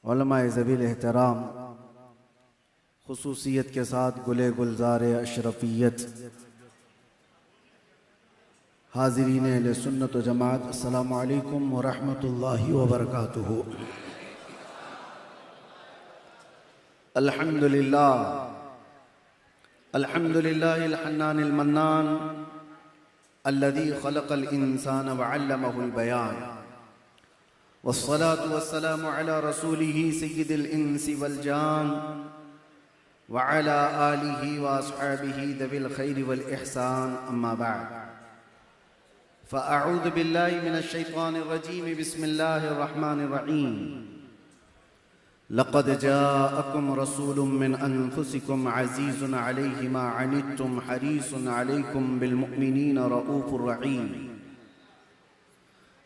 उलमाए ज़वील एहतराम, खुसूसियत के साथ गुले गुलजार अशरफियत, हाज़रीन अहले सुन्नत व जमात, अस्सलामु अलैकुम व रहमतुल्लाहि व बरकातुहू। अल्हम्दुलिल्लाह अल्हम्दुलिल्लाहिल हन्नानिल मन्नान अल्लज़ी खलक़ल इंसान व अल्लमहुल बयान, वस्सलातु वस्सलामु अला रसूलिही सय्यिदिल इंसी वल जान व अला आलिही व अस्हाबिही दविल खैरि वल इहसान, अम्मा बअद। फ़अऊज़ु बिल्लाहि मिनश शैतानिर रजीम, बिस्मिल्लाहिर रहमानिर रहीम। लक़द जाअकुम रसूलुम मिन अनफुसिकुम अज़ीज़ुन अलैहि मा अनित्तुम हरीसुन अलैकुम बिल मुमिनीना रऊफ़ुर रहीम।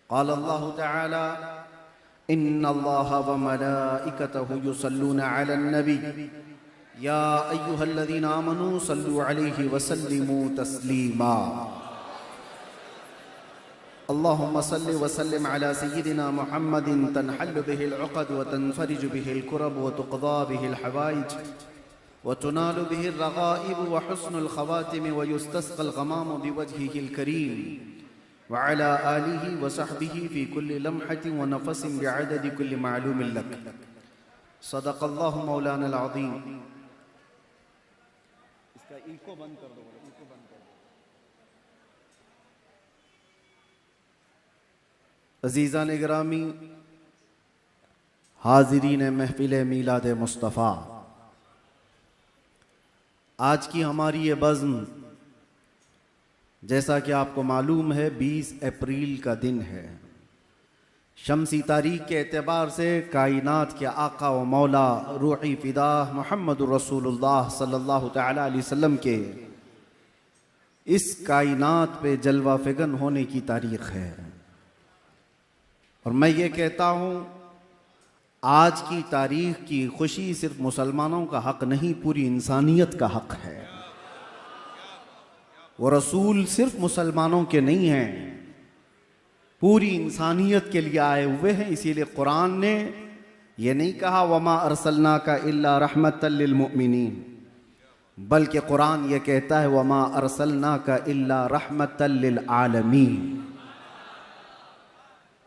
क़ाल अल्लाहु तआला इन्नल्लाहा व मलाइकतहु युसल्लूना अलन नबी या अय्युहल्लज़ीना आमनू सल्लू अलैहि व सल्लिमू तस्लीमा। अल्लाहुम्मा सल्लि व सल्लिम अला सय्यिदिना मुहम्मदिन तनहल्लु बिहिल उक़द व तनफ़रिजु बिहिल कुरब व तुक़दा बिहिल हवाइज व तुनालु बिहिर रग़ाइब व हुस्नुल ख़वातिम व युस्तस्क़ल ग़माम बिवजहिहिल करीम व अला आलिहि व सहबिहि फ़ी कुल्लि लम्हतिन व नफ़सिन बिअददि कुल्लि मालूमिन लक। सदक़ल्लाहु मौलानल अज़ीम। इसका इको बंद कर दो, इको बंद कर दो। अज़ीज़ान गिरामी, हाज़रीन महफ़िल मीलाद मुस्तफ़ा, आज की हमारी ये बज़्म, जैसा कि आपको मालूम है, 20 अप्रैल का दिन है। शम्सी तारीख के एतबार से कायनात के आका व मौला रूही फ़िदा मुहम्मदुर रसूलुल्लाह सल्लल्लाहु तआला अलैहि वसल्लम के इस कायनात पे जलवा फ़िगन होने की तारीख़ है। और मैं ये कहता हूँ, आज की तारीख की खुशी सिर्फ मुसलमानों का हक नहीं, पूरी इंसानियत का हक है। वो रसूल सिर्फ मुसलमानों के नहीं हैं, पूरी इंसानियत के लिए आए हुए हैं। इसीलिए कुरान ने ये नहीं कहा वमा अरसलनाका इल्ला रहमतल लिल मुमिनीन, बल्कि कुरान ये कहता है वमा अरसलनाका इल्ला रहमतल लिल आलमीन।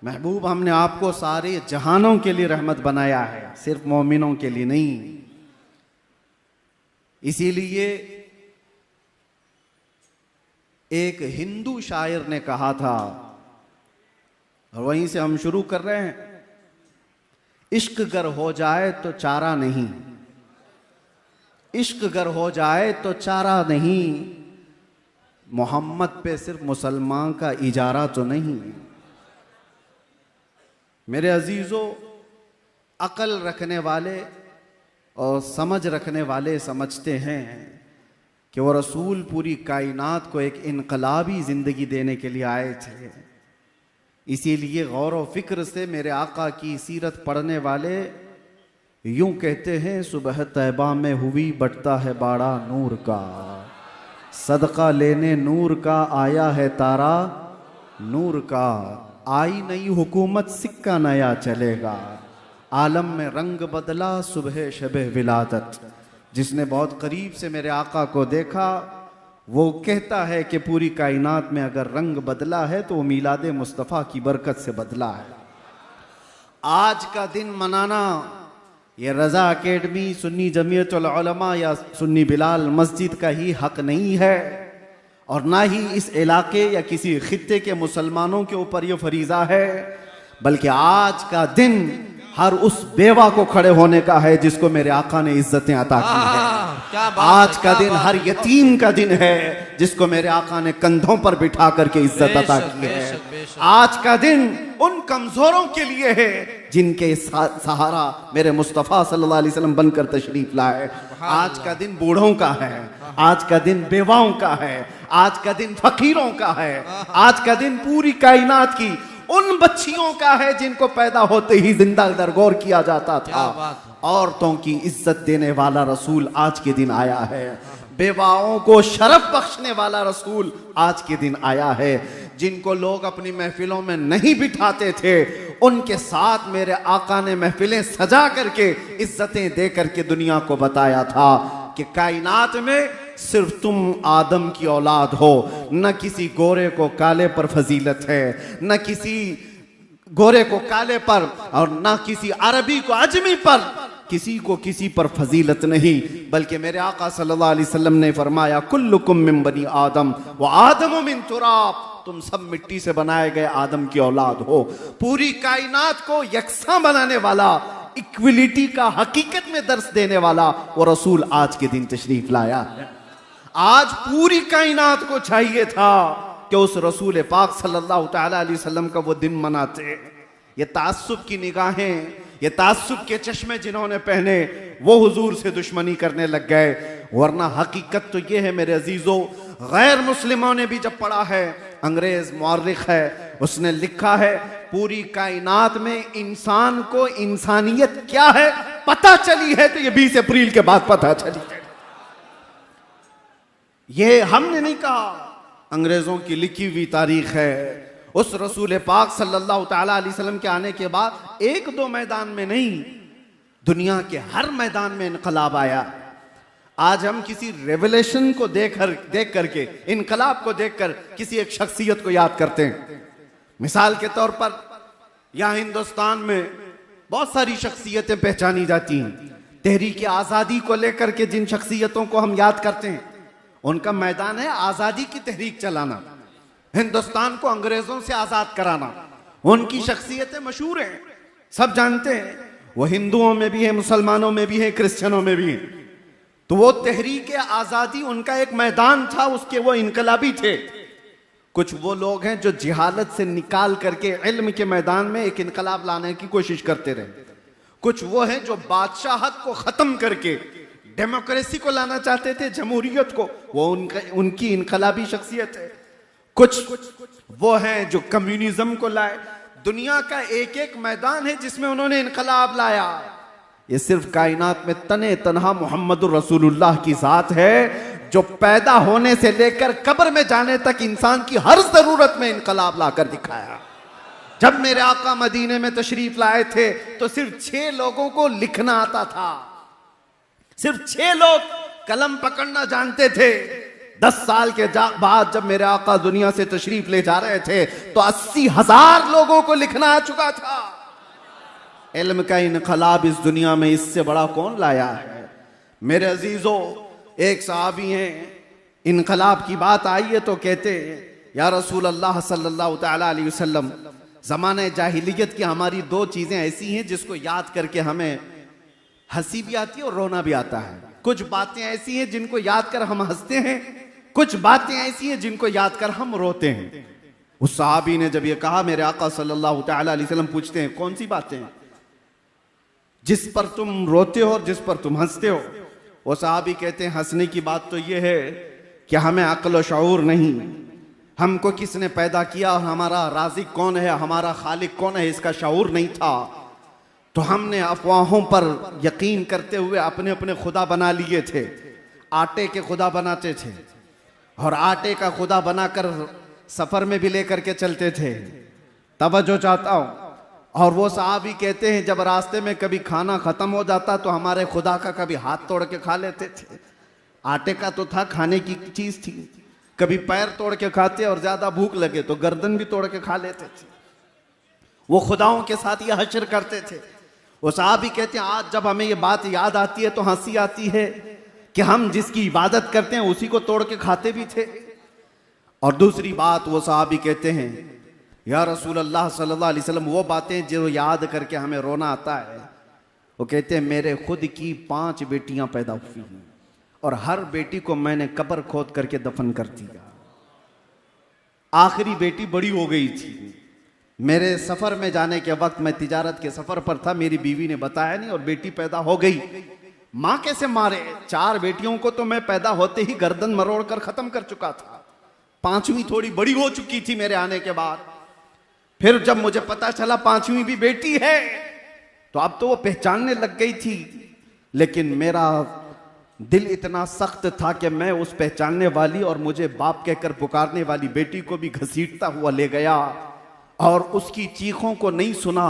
महबूब, हमने आपको सारे जहानों के लिए रहमत बनाया है, सिर्फ मोमिनों के लिए नहीं। इसीलिए एक हिंदू शायर ने कहा था, और वहीं से हम शुरू कर रहे हैं, इश्क गर हो जाए तो चारा नहीं, इश्क गर हो जाए तो चारा नहीं, मोहम्मद पे सिर्फ मुसलमान का इजारा तो नहीं। मेरे अजीज़ों, अकल रखने वाले और समझ रखने वाले समझते हैं कि वो रसूल पूरी कायनात को एक इनकलाबी ज़िंदगी देने के लिए आए थे। इसीलिए गौर व फिक्र से मेरे आका की सीरत पढ़ने वाले यूं कहते हैं, सुबह तैबा में हुई बटता है बाड़ा नूर का, सदका लेने नूर का आया है तारा नूर का। आई नई हुकूमत सिक्का नया चलेगा, आलम में रंग बदला सुबह शबे विलादत। जिसने बहुत करीब से मेरे आका को देखा वो कहता है कि पूरी कायनात में अगर रंग बदला है तो वो मीलाद मुस्तफ़ा की बरकत से बदला है। आज का दिन मनाना ये रज़ा अकेडमी, सुन्नी जमीयतुल उलमा या सुन्नी बिलाल मस्जिद का ही हक नहीं है, और ना ही इस इलाके या किसी खित्ते के मुसलमानों के ऊपर यह फरीज़ा है, बल्कि आज का दिन हर उस बेवा को खड़े होने का है जिसको मेरे आका ने इज्जतें अता की है। आज का दिन हर यतीम का दिन है जिसको मेरे आका ने कंधों पर बिठा करके इज्जत अता की है। आज का दिन उन कमजोरों के लिए है जिनके सहारा मेरे मुस्तफ़ा सल्लल्लाहु अलैहि वसल्लम बनकर तशरीफ लाए। आज का दिन बूढ़ों का है, आज का दिन बेवाओं का है, आज का दिन फकीरों का है, आज का दिन पूरी कायनात की उन बच्चियों का है जिनको पैदा होते ही जिंदा दरगोर किया जाता था। औरतों की इज्जत देने वाला रसूल आज के दिन आया है। बेवाओं को शरफ बख्शने वाला रसूल आज के दिन आया है। जिनको लोग अपनी महफिलों में नहीं बिठाते थे, उनके साथ मेरे आका ने महफिलें सजा करके, इज्जतें दे करके दुनिया को बताया था कि कायनात में सिर्फ तुम आदम की औलाद हो, न किसी गोरे को काले पर फजीलत है, न किसी गोरे को काले पर और न किसी अरबी को अजमी पर, किसी को किसी पर फजीलत नहीं। बल्कि मेरे आका सल्लल्लाहु अलैहि वसल्लम ने फरमाया कुल्लुकुम मिन बनी आदम व आदम मिन तुराब, तुम सब मिट्टी से बनाए गए आदम की औलाद हो। पूरी कायनात को यकसां बनाने वाला, इक्विलिटी का हकीकत में दर्स देने वाला वो रसूल आज के दिन तशरीफ लाया है। आज पूरी कायनात को चाहिए था कि उस रसूल पाक सल्लल्लाहु तआला अलैहि वसल्लम का वो दिन मनाते। ये तास्सुब की निगाहें, ये तास्सुब के चश्मे जिन्होंने पहने, वो हुजूर से दुश्मनी करने लग गए। वरना हकीकत तो ये है मेरे अजीजों, गैर मुस्लिमों ने भी जब पढ़ा है, अंग्रेज मुअर्रिख है, उसने लिखा है पूरी कायनात में इंसान को इंसानियत क्या है पता चली है तो ये 20 अप्रैल के बाद पता चली है। ये हमने नहीं कहा, अंग्रेजों की लिखी हुई तारीख है। उस रसूल पाक सल्लल्लाहु तआला अलैहि वसल्लम के आने के बाद एक दो मैदान में नहीं, दुनिया के हर मैदान में इनकलाब आया। आज हम किसी रेवोल्यूशन को देख करके, इनकलाब को देखकर किसी एक शख्सियत को याद करते हैं। मिसाल के तौर पर यहाँ हिंदुस्तान में बहुत सारी शख्सियतें पहचानी जाती हैं। तहरीक आज़ादी को लेकर के जिन शख्सियतों को हम याद करते हैं, उनका मैदान है आज़ादी की तहरीक चलाना, हिंदुस्तान को अंग्रेजों से आज़ाद कराना। उनकी शख्सियतें मशहूर हैं, सब जानते हैं। वो हिंदुओं में भी है, मुसलमानों में भी है, क्रिश्चियनों में भी है। तो वो तहरीक आज़ादी उनका एक मैदान था, उसके वो इनकलाबी थे। कुछ वो लोग हैं जो जिहालत से निकाल करके इल्म के मैदान में एक इनकलाब लाने की कोशिश करते रहे। कुछ वो हैं जो बादशाहत को खत्म करके डेमोक्रेसी को लाना चाहते थे, जमहूरियत को, वो उनकी इनकलाबी शख्सियत है। कुछ वो हैं जो कम्युनिज्म को लाए। दुनिया का एक एक मैदान है जिसमें उन्होंने इनकलाब लाया। ये सिर्फ कायनात में तने तनहा मोहम्मदुर रसूलुल्लाह की जात है जो पैदा होने से लेकर कब्र में जाने तक इंसान की हर जरूरत में इनकलाब लाकर दिखाया। जब मेरे आका मदीने में तशरीफ लाए थे तो सिर्फ 6 लोगों को लिखना आता था, सिर्फ 6 लोग कलम पकड़ना जानते थे। 10 साल के बाद जब मेरे आका दुनिया से तशरीफ ले जा रहे थे तो 80,000 लोगों को लिखना आ चुका था। इल्म का इनकलाब इस दुनिया में इससे बड़ा कौन लाया है? मेरे अजीजों, एक सहाबी हैं, इनकलाब की बात आई है तो कहते या रसूल अल्लाह सल्लल्लाहु तआला अलैहि वसल्लम, ज़माने जाहिलियत की हमारी 2 चीज़ें ऐसी हैं जिसको याद करके हमें हंसी भी आती है और रोना भी आता है। कुछ बातें ऐसी हैं जिनको याद कर हम हंसते हैं, कुछ बातें ऐसी हैं जिनको याद कर हम रोते हैं। उस सहाबी ने जब ये कहा, मेरे आका सल्लल्लाहु तआला अलैहि वसल्लम पूछते हैं कौन सी बातें जिस पर तुम रोते हो और जिस पर तुम हंसते हो? वो सहाबी कहते हैं हंसने की बात तो ये है कि हमें अक्ल और शऊर नहीं, हमको किसने पैदा किया, हमारा राज़िक कौन है, हमारा खालिक कौन है, इसका शऊर नहीं था। तो हमने अफवाहों पर यकीन करते हुए अपने अपने खुदा बना लिए थे। आटे के खुदा बनाते थे और आटे का खुदा बनाकर सफर में भी लेकर के चलते थे। तवज्जो चाहता हूं। और वो सहाबी कहते हैं जब रास्ते में कभी खाना खत्म हो जाता तो हमारे खुदा का कभी हाथ तोड़ के खा लेते थे। आटे का तो था, खाने की चीज थी। कभी पैर तोड़ के खाते और ज्यादा भूख लगे तो गर्दन भी तोड़ के खा लेते थे। वो खुदाओं के साथ ये हश्र करते थे। वो सहाबी कहते हैं आज जब हमें ये बात याद आती है तो हंसी आती है कि हम जिसकी इबादत करते हैं उसी को तोड़ के खाते भी थे। और दूसरी बात वो सहाबी कहते हैं या रसूल अल्लाह सल्लल्लाहु अलैहि वसल्लम, वो बातें जो याद करके हमें रोना आता है। वो कहते हैं मेरे खुद की 5 बेटियां पैदा हुई हैं और हर बेटी को मैंने कब्र खोद करके दफन कर दिया। आखिरी बेटी बड़ी हो गई थी। मेरे सफर में जाने के वक्त, मैं तिजारत के सफर पर था, मेरी बीवी ने बताया नहीं और बेटी पैदा हो गई। माँ कैसे मारे? 4 बेटियों को तो मैं पैदा होते ही गर्दन मरोड़ कर खत्म कर चुका था। 5वीं थोड़ी बड़ी हो चुकी थी मेरे आने के बाद। फिर जब मुझे पता चला 5वीं भी बेटी है तो अब तो वो पहचानने लग गई थी। लेकिन मेरा दिल इतना सख्त था कि मैं उस पहचानने वाली और मुझे बाप कहकर पुकारने वाली बेटी को भी घसीटता हुआ ले गया और उसकी चीखों को नहीं सुना,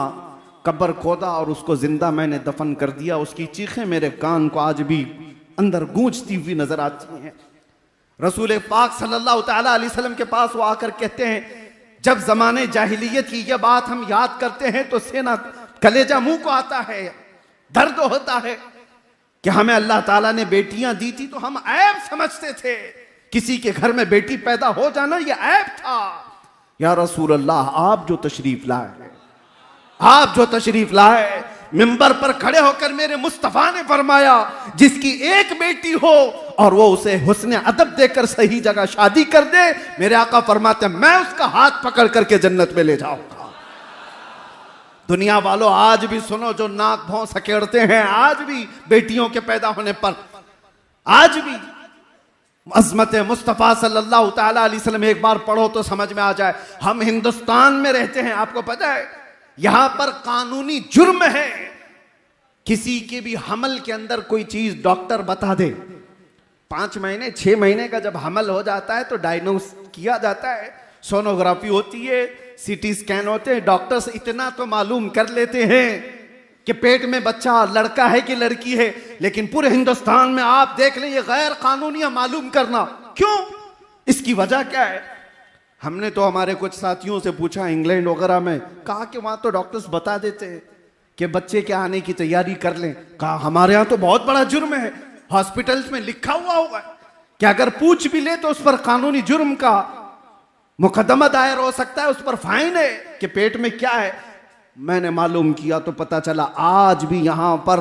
कब्र खोदा और उसको जिंदा मैंने दफन कर दिया। उसकी चीखें मेरे कान को आज भी अंदर गूंजती हुई नजर आती हैं। रसूल पाक सल्लल्लाहु तआला अलैहि वसल्लम के पास वो आकर कहते हैं, जब जमाने जाहिलियत की यह बात हम याद करते हैं तो सेना कलेजा मुंह को आता है, दर्द होता है कि हमें अल्लाह ताला ने बेटियां दी थी तो हम ऐब समझते थे। किसी के घर में बेटी पैदा हो जाना यह ऐब था। या रसूल अल्लाह, आप जो तशरीफ लाए, आप जो तशरीफ लाए, मिंबर पर खड़े होकर मेरे मुस्तफा ने फरमाया जिसकी एक बेटी हो और वो उसे हुस्न अदब देकर सही जगह शादी कर दे, मेरे आका फरमाते मैं उसका हाथ पकड़ करके जन्नत में ले जाऊंगा। दुनिया वालों आज भी सुनो, जो नाक भौं सकेड़ते हैं, आज भी बेटियों के पैदा होने पर आज भी अज़मत मुस्तफ़ा सल्लल्लाहु तआला अलैहि वसल्लम, एक बार पढ़ो तो समझ में आ जाए। हम हिंदुस्तान में रहते हैं, आपको पता है यहां पर कानूनी जुर्म है किसी के भी हमल के अंदर कोई चीज डॉक्टर बता दे। 5 महीने 6 महीने का जब हमल हो जाता है तो डायग्नोस किया जाता है, सोनोग्राफी होती है, सीटी स्कैन होते हैं, डॉक्टर्स इतना तो मालूम कर लेते हैं कि पेट में बच्चा लड़का है कि लड़की है। लेकिन पूरे हिंदुस्तान में आप देख लें ये गैर कानूनी मालूम करना, क्यों? इसकी वजह क्या है? हमने तो हमारे कुछ साथियों से पूछा इंग्लैंड वगैरह में, कहा कि वहां तो डॉक्टर्स बता देते हैं कि बच्चे के आने की तैयारी कर लें। कहा हमारे यहां तो बहुत बड़ा जुर्म है, हॉस्पिटल्स में लिखा हुआ होगा कि अगर पूछ भी ले तो उस पर कानूनी जुर्म का मुकदमा दायर हो सकता है, उस पर फाइन है कि पेट में क्या है। मैंने मालूम किया तो पता चला आज भी यहां पर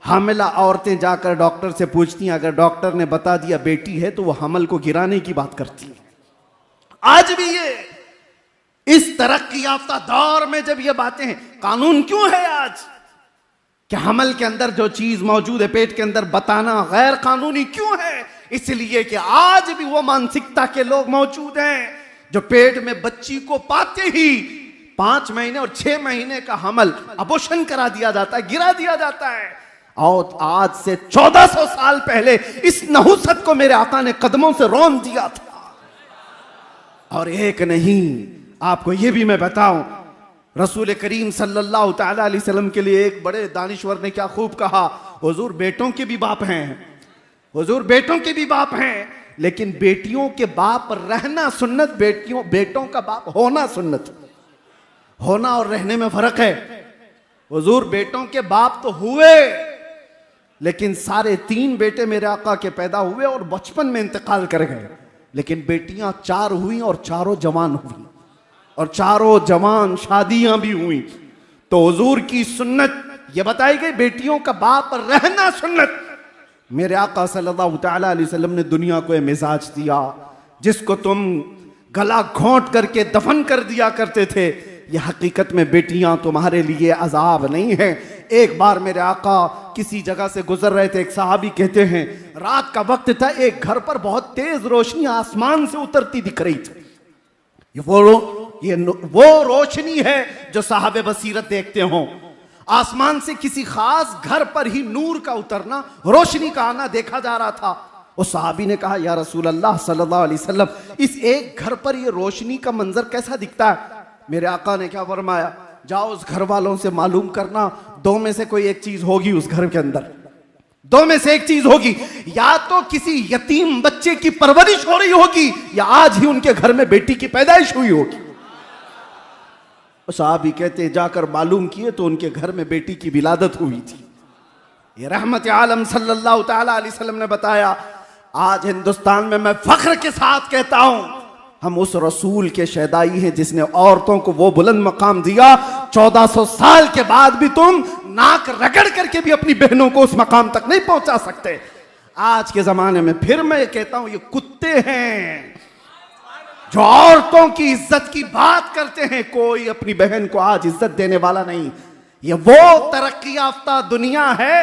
हामिला औरतें जाकर डॉक्टर से पूछती हैं, अगर डॉक्टर ने बता दिया बेटी है तो वो हमल को गिराने की बात करती है। आज भी ये इस तरक्की याफ्ता दौर में जब ये बातें हैं, कानून क्यों है आज कि हमल के अंदर जो चीज मौजूद है पेट के अंदर बताना गैर कानूनी क्यों है? इसलिए कि आज भी वो मानसिकता के लोग मौजूद हैं जो पेट में बच्ची को पाते ही 5 महीने और 6 महीने का हमल अबॉर्शन करा दिया जाता है, गिरा दिया जाता है। और आज से 1400 साल पहले इस नहुसत को मेरे आका ने कदमों से रौन दिया था। और एक नहीं, आपको यह भी मैं बताऊं, रसूल करीम सल्लल्लाहु तआला अलैहि वसल्लम के लिए एक बड़े दानिश्वर ने क्या खूब कहा, हुजूर बेटों के भी बाप हैं, हुजूर बेटों के भी बाप हैं, लेकिन बेटियों के बाप रहना सुन्नत, बेटों का बाप होना सुन्नत। होना और रहने में फर्क है। हुजूर बेटों के बाप तो हुए, लेकिन सारे 3 बेटे मेरे आका के पैदा हुए और बचपन में इंतकाल कर गए। लेकिन बेटियां 4 हुई और चारों जवान हुई और चारों जवान शादियां भी हुई। तो हुजूर की सुन्नत यह बताई गई, बेटियों का बाप रहना सुन्नत। मेरे आका सल्लल्लाहु तआला अलैहि वसल्लम ने दुनिया को यह मिजाज दिया जिसको तुम गला घोंट करके दफन कर दिया करते थे, यह हकीकत में बेटियां तुम्हारे लिए अजाब नहीं है। एक बार मेरे आका किसी जगह से गुजर रहे थे, एक सहाबी कहते हैं रात का वक्त था, एक घर पर बहुत तेज रोशनी आसमान से उतरती दिख रही थी। वो रोशनी है जो साहबे बसीरत देखते हो। आसमान से किसी खास घर पर ही नूर का उतरना, रोशनी का आना देखा जा रहा था। उस सहाबी ने कहा या रसूल अल्लाह सल्लल्लाहु अलैहि वसल्लम, इस एक घर पर ये रोशनी का मंजर कैसा दिखता है? मेरे आका ने क्या फरमाया, जाओ उस घर वालों से मालूम करना, 2 में से कोई एक चीज होगी उस घर के अंदर, 2 में से एक चीज होगी, या तो किसी यतीम बच्चे की परवरिश हो रही होगी या आज ही उनके घर में बेटी की पैदाइश हुई होगी। साहबी कहते जाकर मालूम किए तो उनके घर में बेटी की विलादत हुई थी। ये रहमत आलम सल्लल्लाहु तआला अलैहि वसल्लम ने बताया। आज हिंदुस्तान में मैं फख्र के साथ कहता हूं, हम उस रसूल के शहदाई हैं जिसने औरतों को वो बुलंद मकाम दिया। 1400 साल के बाद भी तुम नाक रगड़ करके भी अपनी बहनों को उस मकाम तक नहीं पहुंचा सकते। आज के जमाने में फिर मैं कहता हूं, ये कुत्ते हैं जो औरतों की इज्जत की बात करते हैं। कोई अपनी बहन को आज इज्जत देने वाला नहीं। ये वो तरक्की याफ्ता दुनिया है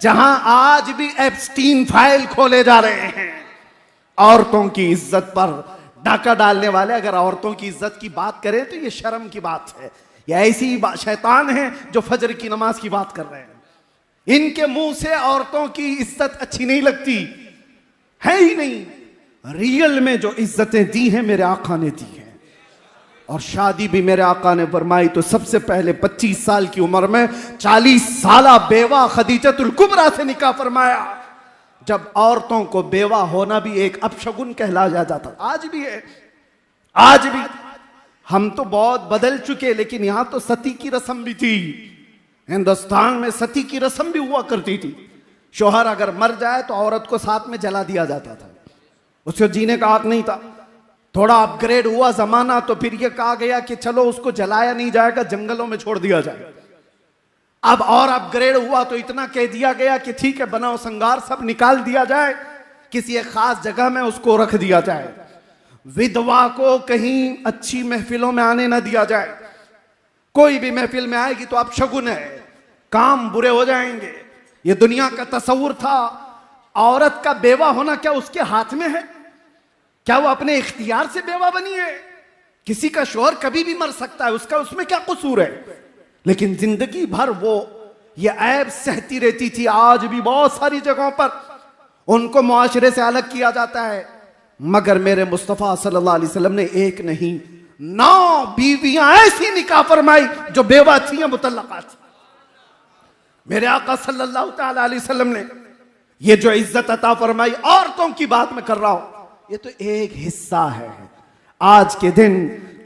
जहां आज भी एप्स्टीन फाइल खोले जा रहे हैं। औरतों की इज्जत पर डाका डालने वाले अगर औरतों की इज्जत की बात करें तो ये शर्म की बात है। ये ऐसी शैतान है जो फजर की नमाज की बात कर रहे हैं। इनके मुंह से औरतों की इज्जत अच्छी नहीं लगती, है ही नहीं। रियल में जो इज्जतें दी हैं मेरे आका ने दी हैं। और शादी भी मेरे आका ने फरमाई तो सबसे पहले 25 साल की उम्र में 40 साला बेवा खदीजतुल कुबरा से निकाह फरमाया। जब औरतों को बेवा होना भी एक अपशगुन कहला जाता था, आज भी है। आज भी हम तो बहुत बदल चुके, लेकिन यहां तो सती की रस्म भी थी। हिंदुस्तान में सती की रस्म भी हुआ करती थी। शोहर अगर मर जाए तो औरत को साथ में जला दिया जाता था, उसको जीने का हक नहीं था। थोड़ा अपग्रेड हुआ जमाना तो फिर यह कहा गया कि चलो उसको जलाया नहीं जाएगा, जंगलों में छोड़ दिया जाए। अब और अपग्रेड हुआ तो इतना कह दिया गया कि ठीक है, बनाओ संगार सब निकाल दिया जाए, किसी एक खास जगह में उसको रख दिया जाए। विधवा को कहीं अच्छी महफिलों में आने ना दिया जाए। कोई भी महफिल में आएगी तो अपशगुन है, काम बुरे हो जाएंगे। ये दुनिया का तस्वुर था। औरत का बेवा होना क्या उसके हाथ में है? क्या वो अपने इख्तियार से बेवा बनी है? किसी का शौहर कभी भी मर सकता है, उसका उसमें क्या कसूर है? लेकिन जिंदगी भर वो ये ऐब सहती रहती थी। आज भी बहुत सारी जगहों पर उनको मुआशरे से अलग किया जाता है, मगर मेरे मुस्तफ़ा सल्लल्लाहु अलैहि वसल्लम ने एक नहीं 9 बीवियां ऐसी निकाह फरमाई जो बेवा थी या मुतल्लका थी। मेरे आका सल्लल्लाहु ताला अलैहि वसल्लम ने ये जो इज्जत अता फरमाई, औरतों की बात मैं कर रहा हूं, ये तो एक हिस्सा है। आज के दिन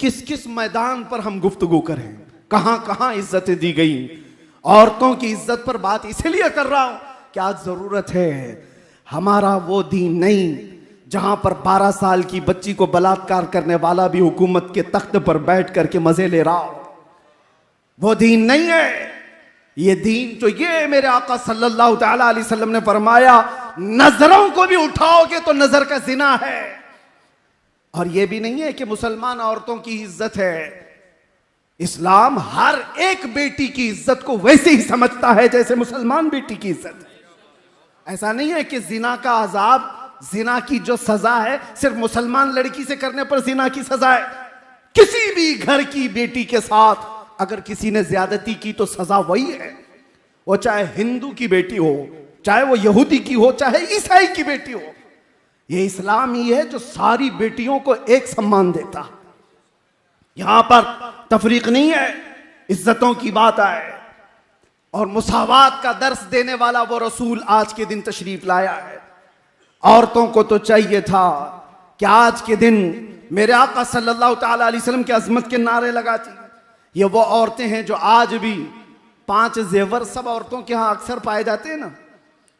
किस किस मैदान पर हम गुफ्तगू करें, कहां कहां इज्जतें दी गई। औरतों की इज्जत पर बात इसलिए कर रहा हूं कि आज जरूरत है। हमारा वो दीन नहीं जहां पर 12 साल की बच्ची को बलात्कार करने वाला भी हुकूमत के तख्त पर बैठ करके मजे ले रहा हो। वो दीन नहीं है। ये दीन तो ये मेरे आका सल्लल्लाहु ताला अलैहि वसल्लम ने फरमाया, नजरों को भी उठाओगे तो नजर का जिना है। और ये भी नहीं है कि मुसलमान औरतों की इज्जत है। इस्लाम हर एक बेटी की इज्जत को वैसे ही समझता है जैसे मुसलमान बेटी की इज्जत है। ऐसा नहीं है कि जिना का अजाब, जिना की जो सजा है सिर्फ मुसलमान लड़की से करने पर जिना की सजा है। किसी भी घर की बेटी के साथ अगर किसी ने ज्यादती की तो सजा वही है। वो चाहे हिंदू की बेटी हो, चाहे वो यहूदी की हो, चाहे ईसाई की बेटी हो। ये इस्लाम ही है जो सारी बेटियों को एक सम्मान देता। यहां पर तफरीक नहीं है, इज्जतों की बात आए और मुसावात का दर्स देने वाला वो रसूल आज के दिन तशरीफ लाया है। औरतों को तो चाहिए था कि आज के दिन मेरे आका सल्लल्लाहु ताला अलैहि वसल्लम की अजमत के नारे लगाती। ये वो औरतें हैं जो आज भी 5 जेवर सब औरतों के यहां अक्सर पाए जाते हैं ना,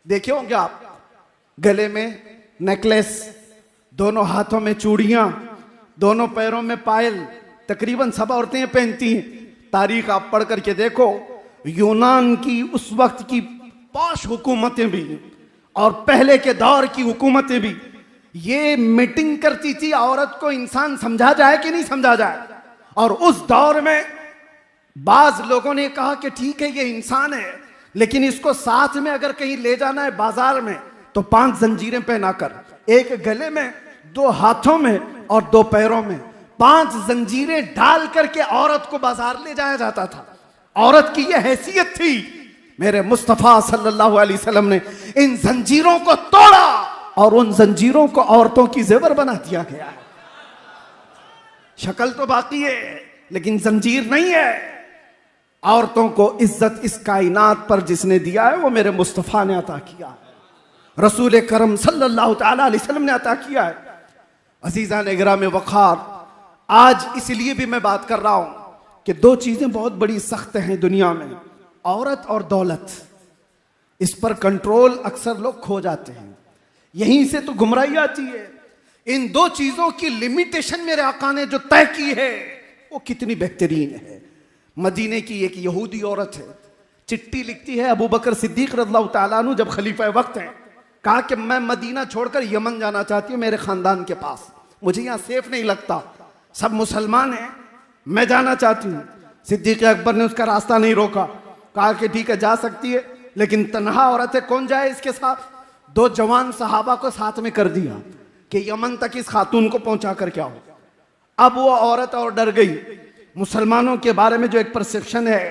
देखे होंगे आप। गले में नेकलेस, दोनों हाथों में चूड़ियां, दोनों पैरों में पायल, तकरीबन सब औरतें पहनती हैं। तारीख आप पढ़ करके देखो, यूनान की उस वक्त की पॉश हुकूमतें भी और पहले के दौर की हुकूमतें भी ये मीटिंग करती थी औरत को इंसान समझा जाए कि नहीं समझा जाए। और उस दौर में बाज लोगों ने कहा कि ठीक है ये इंसान है, लेकिन इसको साथ में अगर कहीं ले जाना है बाजार में तो 5 जंजीरें पहनाकर, एक गले में, 2 हाथों में और 2 पैरों में 5 जंजीरें डाल करके औरत को बाजार ले जाया जाता था। औरत की यह हैसियत थी। मेरे मुस्तफा सल्लल्लाहु अलैहि वसल्लम ने इन जंजीरों को तोड़ा और उन जंजीरों को औरतों की जेवर बना दिया गया है। शक्ल तो बाकी है लेकिन जंजीर नहीं है। औरतों को इज्जत इस कायनात पर जिसने दिया है वो मेरे मुस्तफा ने अता किया है, रसूल करम सल्लल्लाहु ताला अलैहि वसल्लम ने अता किया है। अजीजा ने गिराम वक़ार, आज इसलिए भी मैं बात कर रहा हूं कि 2 चीजें बहुत बड़ी सख्त हैं दुनिया में, औरत और दौलत। इस पर कंट्रोल अक्सर लोग खो जाते हैं, यहीं से तो गुमराही आती है। इन 2 चीजों की लिमिटेशन मेरे आका ने जो तय की है वो कितनी बेहतरीन है। मदीने की एक यहूदी औरत है, चिट्ठी लिखती है अबू बकर सिद्दीक रज़ियल्लाहु ताला अन्हु जब खलीफा वक्त हैं, कहा कि मैं मदीना छोड़कर यमन जाना चाहती हूँ मेरे खानदान के पास, मुझे यहाँ सेफ नहीं लगता, सब मुसलमान हैं, मैं जाना चाहती हूँ। सिद्दीक अकबर ने उसका रास्ता नहीं रोका, कहा कि ठीक है जा सकती है, लेकिन तन्हा औरत है, कौन जाए इसके साथ। 2 जवान सहाबा को साथ में कर दिया कि यमन तक इस खातून को पहुंचा कर क्या हो। अब वो औरत और डर गई। मुसलमानों के बारे में जो एक परसेप्शन है,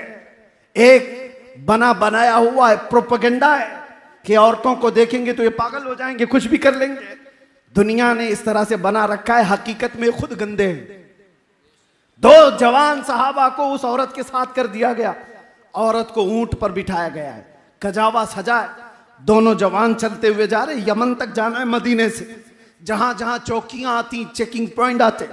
एक बना बनाया हुआ है, प्रोपेगेंडा है कि औरतों को देखेंगे तो ये पागल हो जाएंगे, कुछ भी कर लेंगे। दुनिया ने इस तरह से बना रखा है, हकीकत में खुद गंदे हैं। 2 जवान सहाबा को उस औरत के साथ कर दिया गया। औरत को ऊंट पर बिठाया गया है, कजावा सजा है। दोनों जवान चलते हुए जा रहे, यमन तक जाना है मदीने से। जहां जहां चौकियां आती, चेकिंग पॉइंट आते,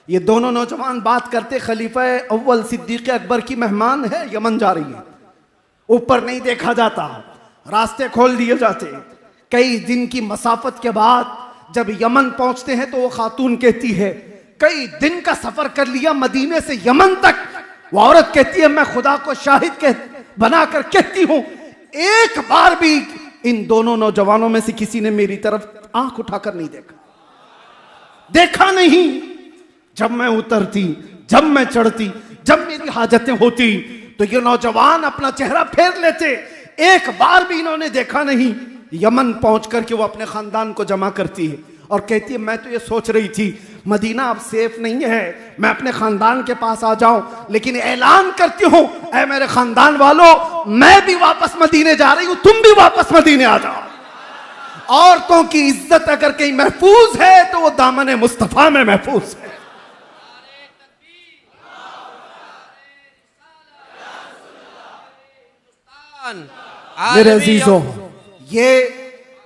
ये दोनों नौजवान बात करते, खलीफा अव्वल सिद्दीक अकबर की मेहमान है, यमन जा रही है, ऊपर नहीं देखा जाता, रास्ते खोल दिए जाते। कई दिन की मसाफत के बाद जब यमन पहुंचते हैं तो वो खातून कहती है, कई दिन का सफर कर लिया मदीने से यमन तक। वो औरत कहती है, मैं खुदा को शाहिद बनाकर कहती हूं, एक बार भी इन दोनों नौजवानों में से किसी ने मेरी तरफ आंख उठाकर नहीं देखा नहीं। जब मैं उतरती, जब मैं चढ़ती, जब मेरी हाजतें होती तो ये नौजवान अपना चेहरा फेर लेते, एक बार भी इन्होंने देखा नहीं। यमन पहुंच करके वो अपने खानदान को जमा करती है और कहती है, मैं तो ये सोच रही थी मदीना अब सेफ नहीं है, मैं अपने खानदान के पास आ जाऊं, लेकिन ऐलान करती हूं, ऐ मेरे खानदान वालों, मैं भी वापस मदीने जा रही हूं, तुम भी वापस मदीने आ जाओ। औरतों की इज्जत अगर कहीं महफूज है तो वो दामन मुस्तफा में महफूज है। मेरे अजीजों, ये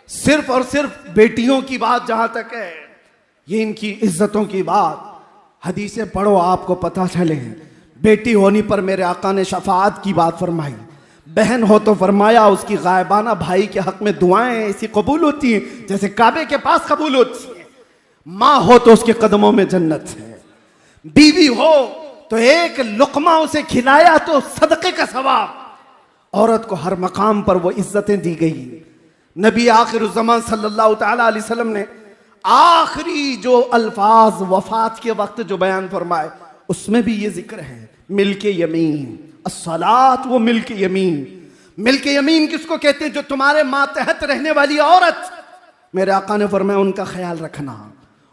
सिर्फ और सिर्फ बेटियों की बात जहां तक है, ये इनकी इज्जतों की बात, हदीसें पढ़ो आपको पता चले। बेटी होने पर मेरे आका ने शफाअत की बात फरमाई। बहन हो तो फरमाया उसकी गायबाना भाई के हक में दुआएं ऐसी कबूल होती हैं जैसे काबे के पास कबूल होती है। माँ हो तो उसके कदमों में जन्नत है। बीवी हो तो एक लुकमा उसे खिलाया तो सदक़े का सवाब। औरत को हर मकाम पर वो इज्जतें दी गई। नबी आखिरुज़्ज़मान सल्लल्लाहु तआला अलैहि वसल्लम ने आखिरी जो अल्फाज वफात के वक्त जो बयान फरमाए उसमें भी ये जिक्र है, मिल्के यमीन अस्सलात, वो मिल्के यमीन। मिल्के यमीन किसको कहते हैं? जो तुम्हारे मातहत रहने वाली औरत। मेरे आका ने फरमाया उनका ख्याल रखना,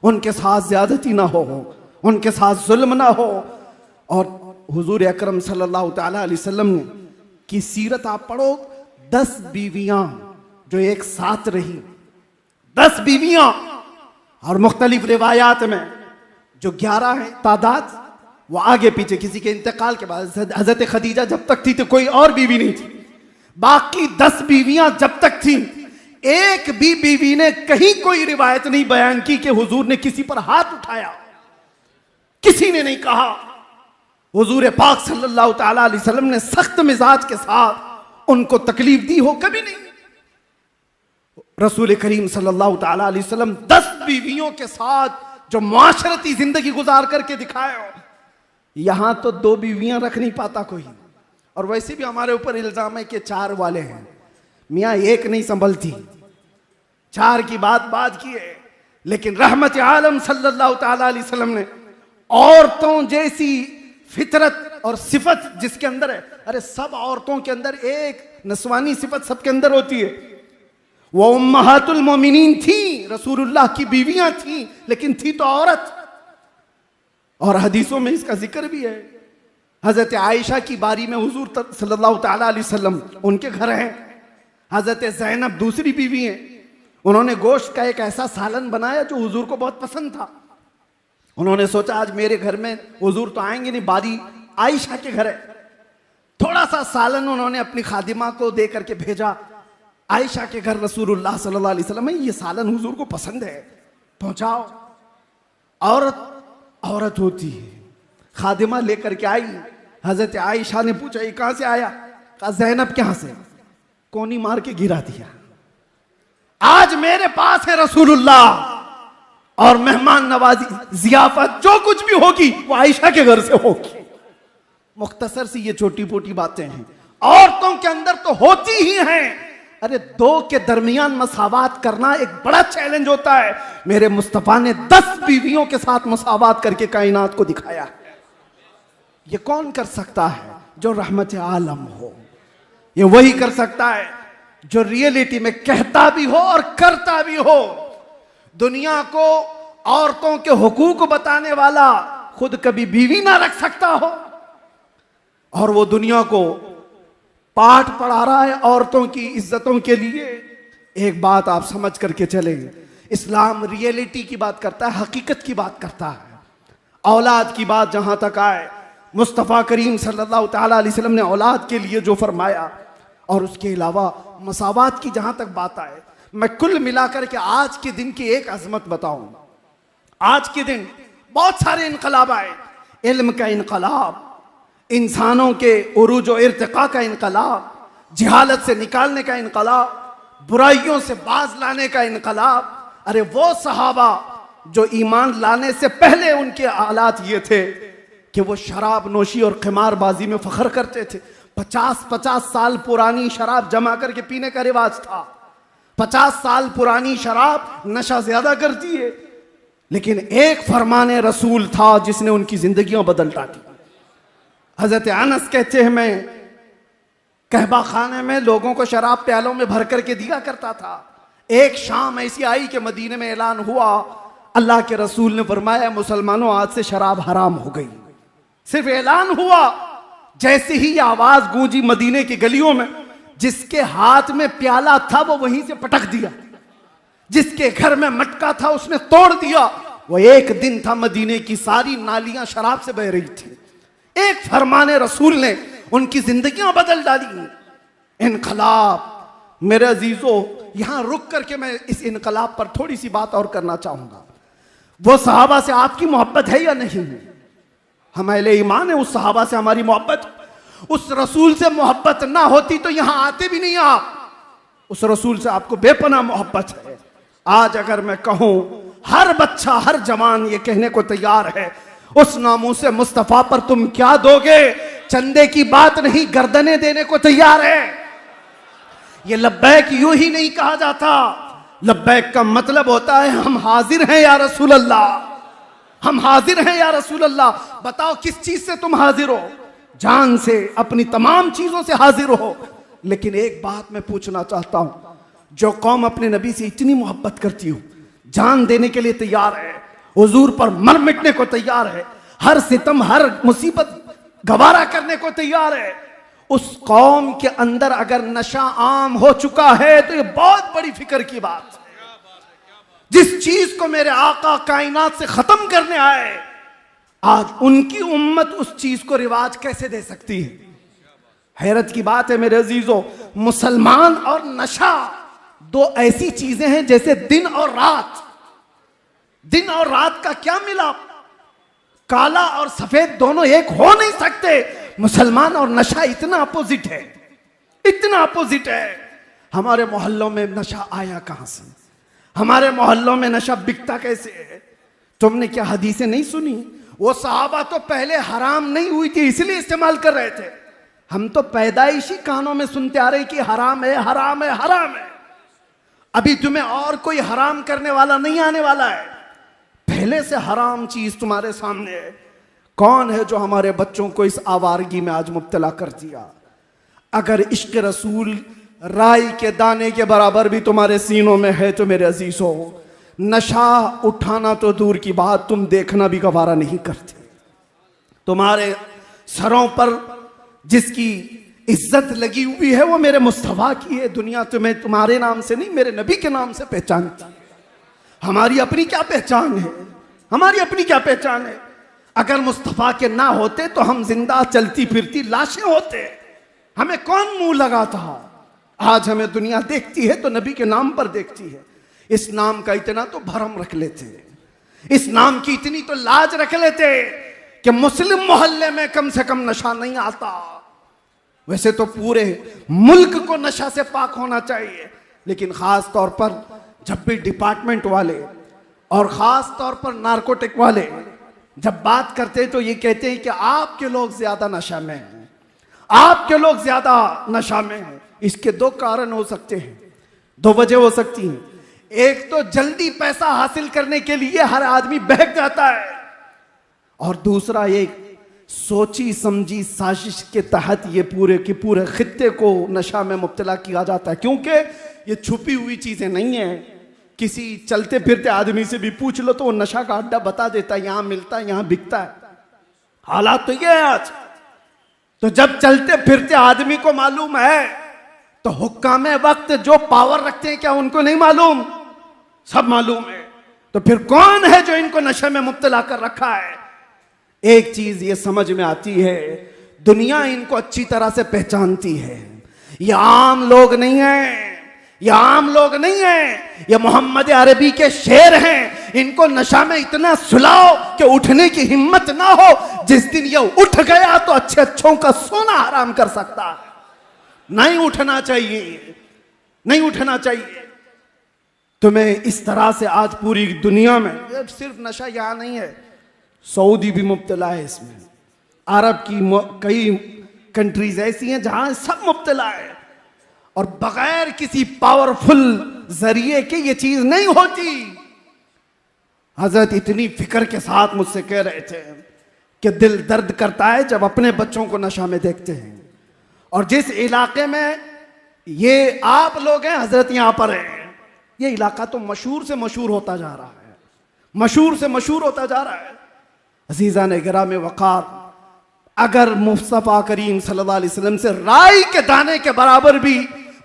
उनके साथ ज्यादती ना हो, उनके साथ जुल्म ना हो। और हुजूर अकरम सल्लल्लाहु तआला अलैहि वसल्लम की सीरत आप पढ़ो, 10 बीवियां जो एक साथ रही, 10 बीवियां, और मुख्तलिफ रिवायात में जो 11 है तादाद, वो आगे पीछे किसी के इंतकाल के बाद, हजरत खदीजा जब तक थी तो कोई और बीवी नहीं थी, बाकी 10 बीवियां जब तक थी, एक भी बीवी ने कहीं कोई रिवायत नहीं बयान की कि हुजूर ने किसी पर हाथ उठाया, किसी ने नहीं कहा। हुजूर पाक सल्लल्लाहु तआला अलैहि वसल्लम ने सख्त मिजाज के साथ उनको तकलीफ दी हो? कभी नहीं। रसूल करीम सल्लल्लाहु तआला अलैहि वसल्लम 10 बीवियों के साथ जो मुआशरती जिंदगी गुजार करके दिखाए हो, यहां तो 2 बीवियां रख नहीं पाता कोई। और वैसे भी हमारे ऊपर इल्जाम है कि 4 वाले हैं, मियां एक नहीं संभलती, 4 की बात की है। लेकिन रहमत आलम सल्लल्लाहु तआला अलैहि वसल्लम ने औरतों जैसी फितरत और सिफत जिसके अंदर है, अरे सब औरतों के अंदर एक नस्वानी सिफत सबके अंदर होती है। वो उम्महातुल मोमिनीन थी, रसूलुल्लाह की बीवियां थी, लेकिन थी तो औरत। और हदीसों में इसका जिक्र भी है। हजरत आयशा की बारी में हुजूर सल्लल्लाहु तआला अलैहि वसल्लम उनके घर हैं। हजरत ज़ैनब दूसरी बीवी हैं, उन्होंने गोश्त का एक ऐसा सालन बनाया जो हुजूर को बहुत पसंद था। उन्होंने सोचा आज मेरे घर में हुजूर तो आएंगे नहीं, बारी आयशा के घर है। थोड़ा सा सालन उन्होंने अपनी खादिमा को दे करके भेजा, आयशा के घर रसूलुल्लाह सल्लल्लाहु अलैहि वसल्लम, ये सालन हुजूर को पसंद है, पहुंचाओ। औरत होती है, खादिमा लेकर के आई। हजरत आयशा ने पूछा ये कहां से आया? कहा ज़ैनब के यहां से, कोनी मार के गिरा दिया। आज मेरे पास है रसूलुल्लाह, और मेहमान नवाजी जियाफत जो कुछ भी होगी वो आयशा के घर से होगी। मुख्तसर सी ये छोटी मोटी बातें हैं, औरतों के अंदर तो होती ही हैं। अरे 2 के दरमियान मसावात करना एक बड़ा चैलेंज होता है। मेरे मुस्तफा ने 10 बीवियों के साथ मसावात करके कायनात को दिखाया। ये कौन कर सकता है? जो रहमत आलम हो। ये वही कर सकता है जो रियलिटी में कहता भी हो और करता भी हो। दुनिया को औरतों के हुकूक बताने वाला खुद कभी बीवी ना रख सकता हो, और वो दुनिया को पाठ पढ़ा रहा है औरतों की इज्जतों के लिए। एक बात आप समझ करके चलें, इस्लाम रियलिटी की बात करता है, हकीकत की बात करता है। औलाद की बात जहां तक आए, मुस्तफ़ा करीम सल्लल्लाहु ताला अलैहि वसल्लम ने औलाद के लिए जो फरमाया, और उसके अलावा मसावात की जहां तक बात आए, मैं कुल मिलाकर के आज के दिन की एक अजमत बताऊं। आज के दिन बहुत सारे इनकलाब आए, इल्म का इनकलाब, इंसानों के उरूज और इर्तिका का इनकलाब, जिहालत से निकालने का इनकलाब, बुराइयों से बाज लाने का इनकलाब। अरे वो सहाबा जो ईमान लाने से पहले उनके हालात ये थे कि वो शराब नोशी और क़िमारबाजी में फख्र करते थे। 50-50 साल पुरानी शराब जमा करके पीने का रिवाज था। 50 साल पुरानी शराब नशा ज्यादा करती है, लेकिन एक फरमाने रसूल था जिसने उनकी जिंदगियां बदल डाली। हजरत अनस कहते हैं, मैं कहबा खाने में लोगों को शराब प्यालों में भर करके दिया करता था। एक शाम ऐसी आई कि मदीने में ऐलान हुआ, अल्लाह के रसूल ने फरमाया, मुसलमानों आज से शराब हराम हो गई। सिर्फ ऐलान हुआ, जैसे ही ये आवाज गूंजी मदीने की गलियों में, जिसके हाथ में प्याला था वो वहीं से पटक दिया, जिसके घर में मटका था उसने तोड़ दिया। वो एक दिन था मदीने की सारी नालियां शराब से बह रही थी। एक फरमाने रसूल ने उनकी जिंदगियां बदल डाली। इनकलाब, मेरे अजीजों, यहां रुक करके मैं इस इनकलाब पर थोड़ी सी बात और करना चाहूंगा। वो सहाबा से आपकी मोहब्बत है या नहीं? हम अहले ईमान है, उस सहाबा से हमारी मोहब्बत, उस रसूल से मोहब्बत ना होती तो यहां आते भी नहीं आप। उस रसूल से आपको बेपनाह मोहब्बत है। आज अगर मैं कहूं, हर बच्चा हर जवान ये कहने को तैयार है, उस नामूसे मुस्तफा पर तुम क्या दोगे? चंदे की बात नहीं, गर्दनें देने को तैयार है। ये लब्बैक यूं ही नहीं कहा जाता। लब्बैक का मतलब होता है हम हाजिर हैं या रसूल अल्लाह, हम हाजिर हैं या रसूल अल्लाह। बताओ किस चीज से तुम हाजिर हो? जान से, अपनी तमाम चीजों से हाजिर हो। लेकिन एक बात मैं पूछना चाहता हूं, जो कौम अपने नबी से इतनी मोहब्बत करती हो, जान देने के लिए तैयार है, हुजूर पर मर मिटने को तैयार है, हर सितम हर मुसीबत गवारा करने को तैयार है, उस कौम के अंदर अगर नशा आम हो चुका है तो ये बहुत बड़ी फिक्र की बात है। जिस चीज को मेरे आका कायनात से खत्म करने आए, आज उनकी उम्मत उस चीज को रिवाज कैसे दे सकती है? हैरत की बात है मेरे अजीजों, मुसलमान और नशा दो ऐसी चीजें हैं जैसे दिन और रात। दिन और रात का क्या मिलाप? काला और सफेद दोनों एक हो नहीं सकते। मुसलमान और नशा इतना अपोजिट है, इतना अपोजिट है। हमारे मोहल्लों में नशा आया कहां से? हमारे मोहल्लों में नशा बिकता कैसे है? तुमने क्या हदीसें नहीं सुनी? वो सहाबा तो पहले हराम नहीं हुई थी इसलिए इस्तेमाल कर रहे थे। हम तो पैदाइशी कानों में सुनते आ रहे कि हराम है, हराम है, हराम है। अभी तुम्हें और कोई हराम करने वाला नहीं आने वाला है, पहले से हराम चीज तुम्हारे सामने है। कौन है जो हमारे बच्चों को इस आवारगी में आज मुब्तला कर दिया? अगर इश्क रसूल राई के दाने के बराबर भी तुम्हारे सीनों में है तो मेरे अजीजों, नशा उठाना तो दूर की बात, तुम देखना भी गवारा नहीं करते। तुम्हारे सरों पर जिसकी इज्जत लगी हुई है वो मेरे मुस्तफा की है। दुनिया तुम्हें तुम्हारे नाम से नहीं, मेरे नबी के नाम से पहचानती। हमारी अपनी क्या पहचान है? हमारी अपनी क्या पहचान है? अगर मुस्तफा के ना होते तो हम जिंदा चलती फिरती लाशें होते। हमें कौन मुंह लगाता? आज हमें दुनिया देखती है तो नबी के नाम पर देखती है। इस नाम का इतना तो भरम रख लेते, इस नाम की इतनी तो लाज रख लेते कि मुस्लिम मोहल्ले में कम से कम नशा नहीं आता। वैसे तो पूरे मुल्क को नशा से पाक होना चाहिए, लेकिन खास तौर पर जब भी डिपार्टमेंट वाले और खास तौर पर नारकोटिक वाले जब बात करते हैं तो ये कहते हैं कि आपके लोग ज्यादा नशा में हैं, आपके लोग ज्यादा नशा में हैं। इसके दो कारण हो सकते हैं, दो वजह हो सकती हैं। एक तो जल्दी पैसा हासिल करने के लिए हर आदमी बहक जाता है, और दूसरा एक सोची समझी साजिश के तहत ये पूरे के पूरे खित्ते को नशा में मुब्तला किया जाता है। क्योंकि ये छुपी हुई चीजें नहीं है, किसी चलते फिरते आदमी से भी पूछ लो तो वो नशा का अड्डा बता देता है, यहां मिलता है, यहां बिकता है। हालात तो ये है आज। तो जब चलते फिरते आदमी को मालूम है तो हुक्काम वक्त जो पावर रखते हैं क्या उनको नहीं मालूम? सब मालूम है। तो फिर कौन है जो इनको नशे में मुब्तला कर रखा है? एक चीज ये समझ में आती है, दुनिया इनको अच्छी तरह से पहचानती है। ये आम लोग नहीं है, ये आम लोग नहीं है, ये मोहम्मद अरबी के शेर हैं। इनको नशा में इतना सुलाओ कि उठने की हिम्मत ना हो। जिस दिन ये उठ गया तो अच्छे अच्छों का सोना हराम कर सकता है। नहीं उठना चाहिए, नहीं उठना चाहिए। तुम्हें इस तरह से आज पूरी दुनिया में, सिर्फ नशा यहां नहीं है, सऊदी भी मुब्तला है इसमें, अरब की कई कंट्रीज ऐसी हैं जहां सब मुब्तला है। और बगैर किसी पावरफुल जरिए के ये चीज नहीं होती। हजरत इतनी फिक्र के साथ मुझसे कह रहे थे कि दिल दर्द करता है जब अपने बच्चों को नशा में देखते हैं। और जिस इलाके में ये आप लोग हैं, हजरत यहां पर है, ये इलाका तो मशहूर से मशहूर होता जा रहा है, मशहूर से मशहूर होता जा रहा है। अजीजा ने गिराम वक़ार, अगर मुस्तफ़ा करीम सल्लल्लाहु अलैहि वसल्लम से राई के दाने के बराबर भी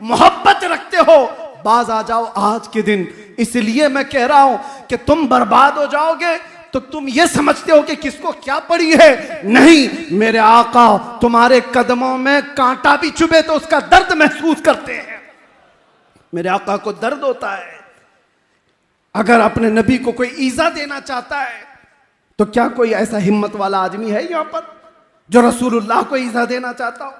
मोहब्बत रखते हो, बाज आ जाओ आज के दिन। इसलिए मैं कह रहा हूं कि तुम बर्बाद हो जाओगे तो तुम ये समझते हो कि किसको क्या पड़ी है। नहीं, मेरे आका तुम्हारे कदमों में कांटा भी चुभे तो उसका दर्द महसूस करते हैं। मेरे आका को दर्द होता है। अगर अपने नबी को कोई ईजा देना चाहता है तो क्या कोई ऐसा हिम्मत वाला आदमी है यहां पर जो रसूलुल्लाह को ईजा देना चाहता हो,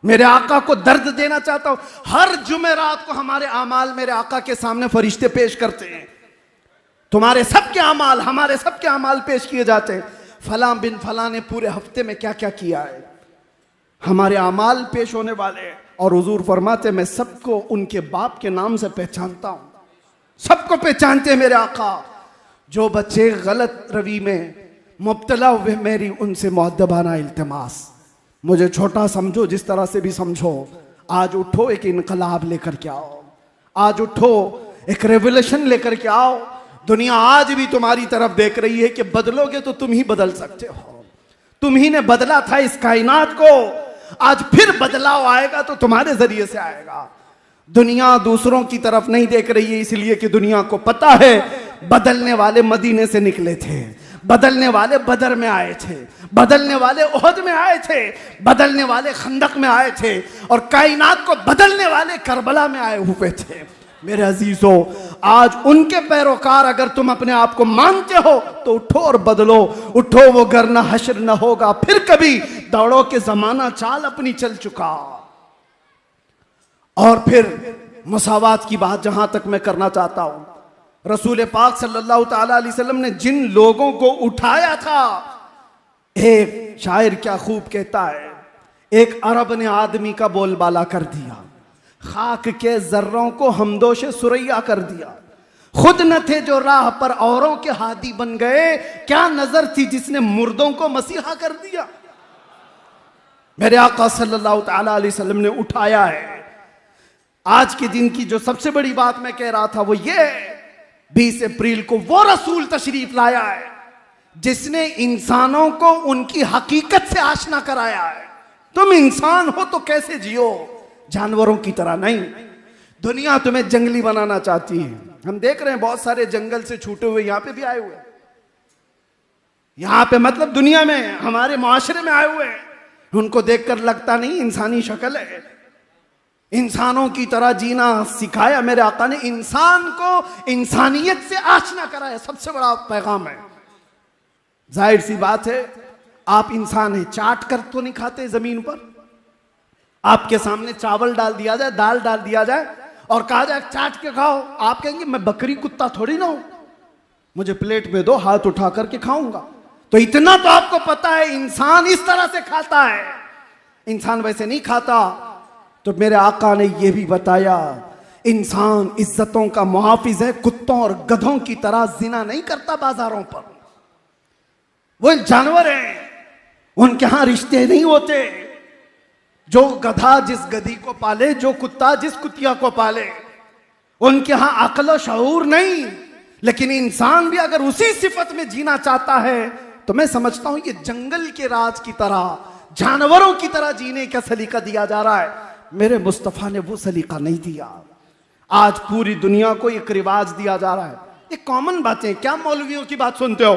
मेरे आका को दर्द देना चाहता हो? हर जुमेरात को हमारे आमाल मेरे आका के सामने फरिश्ते पेश करते हैं। तुम्हारे सबके अमाल, हमारे सबके अमाल पेश किए जाते हैं। फला बिन फला ने पूरे हफ्ते में क्या क्या किया है, हमारे अमाल पेश होने वाले हैं। और हुजूर फरमाते, मैं सबको उनके बाप के नाम से पहचानता हूं, सबको पहचानते हैं मेरे आका। जो बच्चे गलत रवि में मुब्तला हुए, मेरी उनसे मुअद्दबाना इल्तिमास, मुझे छोटा समझो, जिस तरह से भी समझो, आज उठो, एक इनकलाब लेकर के आओ। आज उठो, एक रेवोल्यूशन लेकर के आओ। दुनिया आज भी तुम्हारी तरफ देख रही है कि बदलोगे तो तुम ही बदल सकते हो। तुम ही ने बदला था इस कायनात को, आज फिर बदलाव आएगा तो तुम्हारे जरिए से आएगा। दुनिया दूसरों की तरफ नहीं देख रही है, इसलिए कि दुनिया को पता है बदलने वाले मदीने से निकले थे, बदलने वाले बदर में आए थे, बदलने वाले ओहद में आए थे, बदलने वाले खंदक में आए थे, और कायनात को बदलने वाले करबला में आए हुए थे। मेरे अजीजों, आज उनके पैरोकार अगर तुम अपने आप को मानते हो तो उठो और बदलो। उठो, वो घर न हश्र न होगा फिर कभी, दौड़ो के जमाना चाल अपनी चल चुका। और फिर मुसावात की बात जहां तक मैं करना चाहता हूं, रसूल पाक सल्लल्लाहु ताला अलैहि वसल्लम ने जिन लोगों को उठाया था, एक शायर क्या खूब कहता है, एक अरब ने आदमी का बोलबाला कर दिया, खाक के जर्रों को हमदोश सुरैया कर दिया। खुद न थे जो राह पर औरों के हादी बन गए, क्या नजर थी जिसने मुर्दों को मसीहा कर दिया। मेरे आका सल्लल्लाहु ताला अलैहि वसल्लम ने उठाया है। आज के दिन की जो सबसे बड़ी बात मैं कह रहा था वो ये, 20 अप्रैल को वो रसूल तशरीफ लाया है जिसने इंसानों को उनकी हकीकत से आशना कराया है। तुम इंसान हो तो कैसे जियो, जानवरों की तरह नहीं। दुनिया तुम्हें जंगली बनाना चाहती है। हम देख रहे हैं बहुत सारे जंगल से छूटे हुए यहां पे भी आए हुए हैं, यहां पे मतलब दुनिया में, हमारे मुआशरे में आए हुए हैं। उनको देखकर लगता नहीं इंसानी शक्ल है। इंसानों की तरह जीना सिखाया मेरे आका ने, इंसान को इंसानियत से आशना कराया। सबसे बड़ा पैगाम है। जाहिर सी बात है, आप इंसान हैं, चाट कर तो नहीं खाते जमीन पर। आपके सामने चावल डाल दिया जाए, दाल डाल दिया जाए और कहा जाए चाट के खाओ, आप कहेंगे मैं बकरी कुत्ता थोड़ी ना हूं, मुझे प्लेट में दो, हाथ उठा करके खाऊंगा। तो इतना तो आपको पता है इंसान इस तरह से खाता है, इंसान वैसे नहीं खाता। तो मेरे आका ने यह भी बताया, इंसान इज्जतों का मुहाफिज है, कुत्तों और गधों की तरह जिना नहीं करता बाजारों पर। वो जानवर हैं, उनके यहां रिश्ते नहीं होते। जो गधा जिस गधी को पाले, जो कुत्ता जिस कुतिया को पाले, उनके यहां अक्ल और शऊर नहीं। लेकिन इंसान भी अगर उसी सिफत में जीना चाहता है तो मैं समझता हूं ये जंगल के राज की तरह जानवरों की तरह जीने का सलीका दिया जा रहा है। मेरे मुस्तफ़ा ने वो सलीका नहीं दिया। आज पूरी दुनिया को एक रिवाज दिया जा रहा है। ये कॉमन बातें, क्या मौलवियों की बात सुनते हो?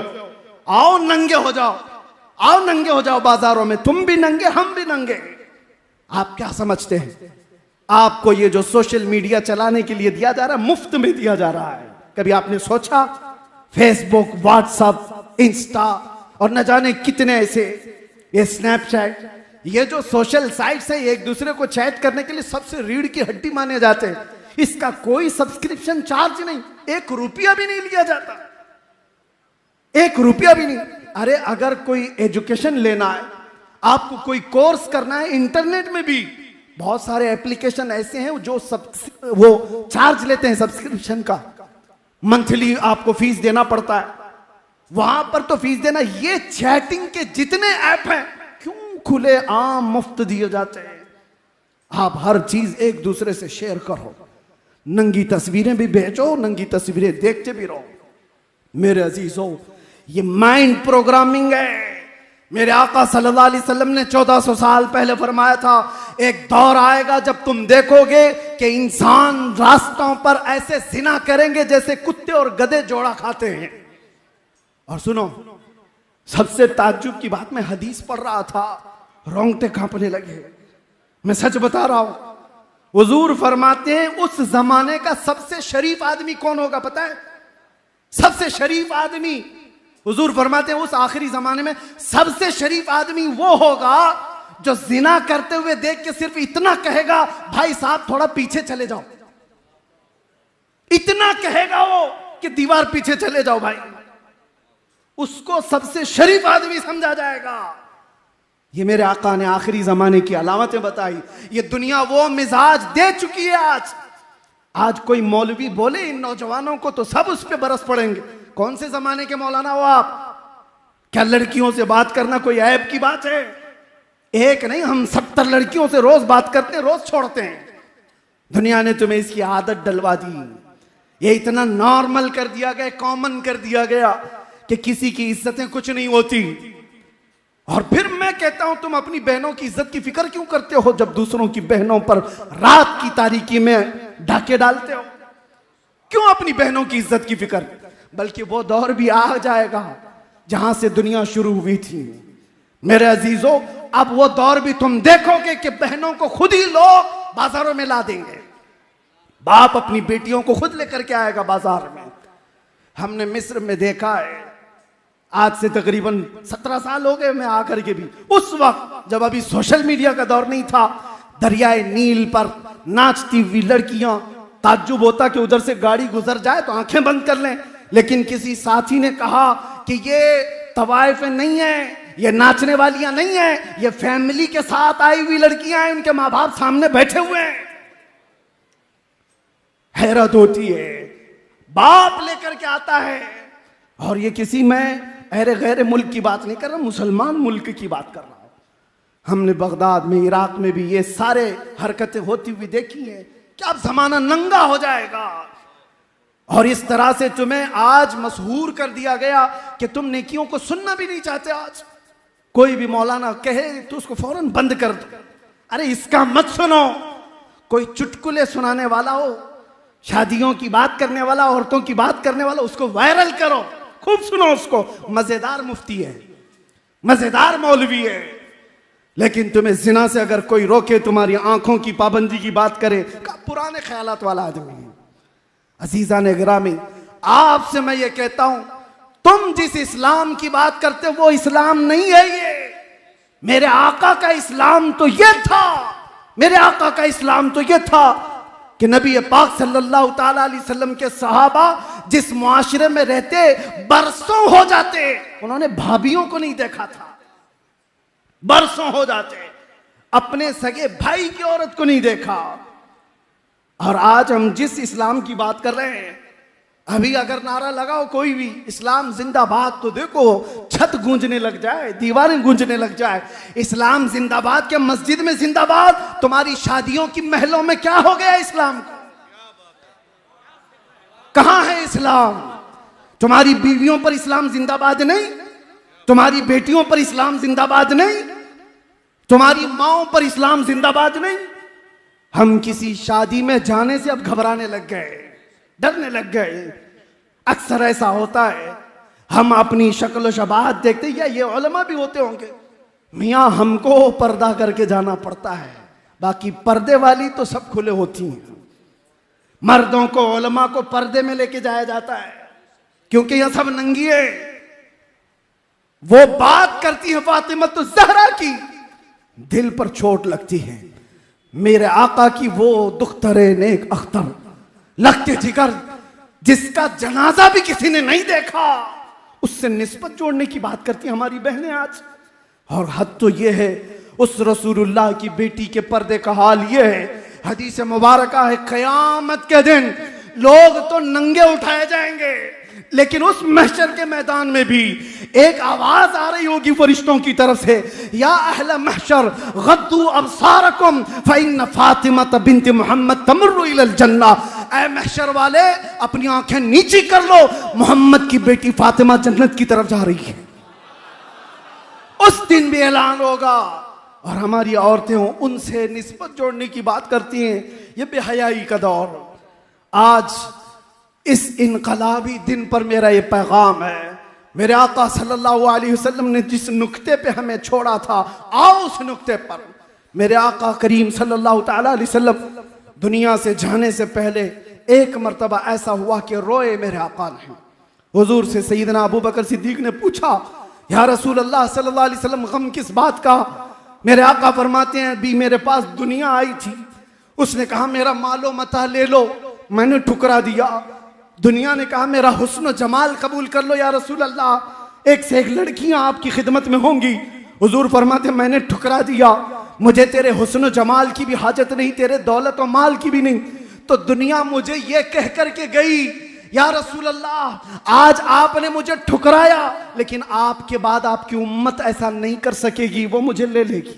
आओ नंगे हो जाओ, आओ नंगे हो जाओ बाजारों में, तुम भी नंगे हम भी नंगे। आप क्या समझते हैं? आपको ये जो सोशल मीडिया चलाने के लिए दिया जा रहा है, मुफ्त में दिया जा रहा है। कभी आपने सोचा फेसबुक, व्हाट्सएप, इंस्टा और न जाने कितने ऐसे, ये स्नैपचैट, ये जो सोशल साइट्स है, एक दूसरे को चैट करने के लिए सबसे रीढ़ की हड्डी माने जाते हैं। इसका कोई सब्सक्रिप्शन चार्ज नहीं, 1 रुपया भी नहीं लिया जाता, 1 रुपया भी नहीं। अरे अगर कोई एजुकेशन लेना है, आपको कोई कोर्स करना है, इंटरनेट में भी बहुत सारे एप्लीकेशन ऐसे हैं जो वो चार्ज लेते हैं सब्सक्रिप्शन का, मंथली आपको फीस देना पड़ता है। वहां पर तो फीस देना। ये चैटिंग के जितने ऐप हैं क्यों खुले आम मुफ्त दिए जाते हैं? आप हर चीज एक दूसरे से शेयर करो, नंगी तस्वीरें भी भेजो, नंगी तस्वीरें देखते भी रहो। मेरे अजीजों, ये माइंड प्रोग्रामिंग है। मेरे आका सल्लल्लाहु अलैहि वसल्लम ने 1400 साल पहले फरमाया था, एक दौर आएगा जब तुम देखोगे कि इंसान रास्तों पर ऐसे जिना करेंगे जैसे कुत्ते और गधे जोड़ा खाते हैं। और सुनो, सबसे ताज्जुब की बात, मैं हदीस पढ़ रहा था, रोंगटे कांपने लगे। मैं सच बता रहा हूं, हुजूर फरमाते हैं उस जमाने का सबसे शरीफ आदमी कौन होगा पता है? सबसे शरीफ आदमी, हुजूर फरमाते हैं उस आखिरी जमाने में सबसे शरीफ आदमी वो होगा जो जिना करते हुए देख के सिर्फ इतना कहेगा, भाई साहब थोड़ा पीछे चले जाओ। इतना कहेगा वो कि दीवार पीछे चले जाओ भाई, उसको सबसे शरीफ आदमी समझा जाएगा। ये मेरे आका ने आखिरी जमाने की अलामतें बताई। ये दुनिया वो मिजाज दे चुकी है। आज कोई मौलवी बोले इन नौजवानों को तो सब उस पे बरस पड़ेंगे। कौन से जमाने के मौलाना हो आप? क्या लड़कियों से बात करना कोई ऐब की बात है? एक नहीं, हम 70 लड़कियों से रोज बात करते हैं, रोज छोड़ते हैं। दुनिया ने तुम्हें इसकी आदत डलवा दी। ये इतना नॉर्मल कर दिया गया, कॉमन कर दिया गया कि किसी की इज्जतें कुछ नहीं होती। और फिर मैं कहता हूं, तुम अपनी बहनों की इज्जत की फिक्र क्यों करते हो जब दूसरों की बहनों पर रात की तारीकी में डाके डालते हो? क्यों अपनी बहनों की इज्जत की फिक्र? बल्कि वो दौर भी आ जाएगा जहां से दुनिया शुरू हुई थी। मेरे अजीजों, अब वो दौर भी तुम देखोगे कि बहनों को खुद ही लोग बाजारों में ला देंगे। बाप अपनी बेटियों को खुद लेकर के आएगा बाजार में। हमने मिस्र में देखा है, आज से तकरीबन 17 साल हो गए मैं आकर के भी। उस वक्त जब अभी सोशल मीडिया का दौर नहीं था, दरियाए नील पर नाचती हुई लड़कियां, ताज्जुब होता कि उधर से गाड़ी गुजर जाए तो आंखें बंद कर लें। लेकिन किसी साथी ने कहा कि ये तवाइफें नहीं है, ये नाचने वालियां नहीं है, ये फैमिली के साथ आई हुई लड़कियां हैं, उनके माँ बाप सामने बैठे हुए हैं। हैरत होती है, बाप लेकर के आता है। और ये किसी, मैं अरे गैर मुल्क की बात नहीं कर रहा, मुसलमान मुल्क की बात कर रहा हूं। हमने बगदाद में, इराक में भी ये सारे हरकतें होती हुई देखी हैं। क्या अब जमाना नंगा हो जाएगा? और इस तरह से तुम्हें आज मशहूर कर दिया गया कि तुम नेकियों को सुनना भी नहीं चाहते। आज कोई भी मौलाना कहे तो उसको फौरन बंद कर दो। अरे इसका मत सुनो। कोई चुटकुले सुनाने वाला हो, शादियों की बात करने वाला, औरतों की बात करने वाला, उसको वायरल करो, खूब सुनो उसको। मजेदार मुफ्ती है, मजेदार मौलवी है। लेकिन तुम्हें जिना से अगर कोई रोके, तुम्हारी आंखों की पाबंदी की बात करे, पुराने ख्यालात वाला आदमी है। अजीजा ने गिरामी, आपसे मैं ये कहता हूं, तुम जिस इस्लाम की बात करते हो वो इस्लाम नहीं है। ये मेरे आका का इस्लाम तो ये था, मेरे आका का इस्लाम तो ये था कि नबी पाक सल्लल्लाहु ताला अलैहि वसल्लम के सहाबा जिस मुआशरे में रहते बरसों हो जाते, उन्होंने भाभियों को नहीं देखा था। बरसों हो जाते, अपने सगे भाई की औरत को नहीं देखा। और आज हम जिस इस्लाम की बात कर रहे हैं, अभी अगर नारा लगाओ कोई भी इस्लाम जिंदाबाद, तो देखो छत गूंजने लग जाए, दीवारें गूंजने लग जाए। इस्लाम जिंदाबाद के मस्जिद में जिंदाबाद, तुम्हारी शादियों की महलों में क्या हो गया इस्लाम को? कहां है इस्लाम? तुम्हारी बीवियों पर इस्लाम जिंदाबाद नहीं, तुम्हारी बेटियों पर इस्लाम जिंदाबाद नहीं। तुम्हारी माओ पर इस्लाम जिंदाबाद नहीं। हम किसी शादी में जाने से अब घबराने लग गए, डरने लग गए। अक्सर ऐसा होता है, हम अपनी शक्ल शबाहत देखते, या ये उलमा भी होते होंगे, मियाँ हमको पर्दा करके जाना पड़ता है, बाकी पर्दे वाली तो सब खुले होती हैं। मर्दों को, उलमा को पर्दे में लेके जाया जाता है क्योंकि यह सब नंगी है। वो बात करती है फातिमा तो ज़हरा की, दिल पर चोट लगती है। मेरे आका की वो दुख्तरे नेक अख्तर, लगते जिगर, जिसका जनाजा भी किसी ने नहीं देखा, उससे निस्बत जोड़ने की बात करती है हमारी बहनें आज। और हद तो ये है, उस रसूलुल्लाह की बेटी के पर्दे का हाल ये है, हदीस मुबारक है, क़यामत के दिन लोग तो नंगे उठाए जाएंगे, लेकिन उस महशर के मैदान में भी एक आवाज आ रही होगी फरिश्तों की तरफ से, या अहले महशर गद्दू अबसारकुम फइन्न फातिमा बिन्त मोहम्मद तमर्रु इलल जन्ना। ऐ महशर वाले, अपनी आंखें नीची कर लो, मोहम्मद की बेटी फातिमा जन्नत की तरफ जा रही है। उस दिन भी ऐलान होगा, और हमारी औरतें हों उनसे निस्बत जोड़ने की बात करती हैं। ये बेहयाई का दौर। आज इस इनकलाबी दिन पर मेरा ये पैगाम है, मेरे आका सल्लल्लाहु अलैहि वसल्लम ने जिस नुक्ते पे हमें छोड़ा था, आओ उस नुक्ते पर। मेरे आका करीम सल्लल्लाहु तआला अलैहि वसल्लम दुनिया से जाने से पहले एक मर्तबा ऐसा हुआ कि रोए मेरे आका ने। हुजूर से सैयदना अबू बकर सिद्दीक ने पूछा, या रसूल अल्लाह सल्लल्लाहु अलैहि वसल्लम, गम किस बात का? मेरे आका फरमाते हैं, भी मेरे पास दुनिया आई थी, उसने कहा मेरा मालो मता ले लो, मैंने ठुकरा दिया। दुनिया ने कहा मेरा हुस्न जमाल कबूल कर लो या रसूल अल्लाह, एक से एक लड़कियां आपकी खिदमत में होंगी। हुजूर फरमाते मैंने ठुकरा दिया, मुझे तेरे हुस्न जमाल की भी हाजत नहीं, तेरे दौलत और माल की भी नहीं। तो दुनिया मुझे ये कह करके गई, या रसूल अल्लाह, आज आपने मुझे ठुकराया, लेकिन आपके बाद आपकी उम्मत ऐसा नहीं कर सकेगी, वो मुझे ले लेगी,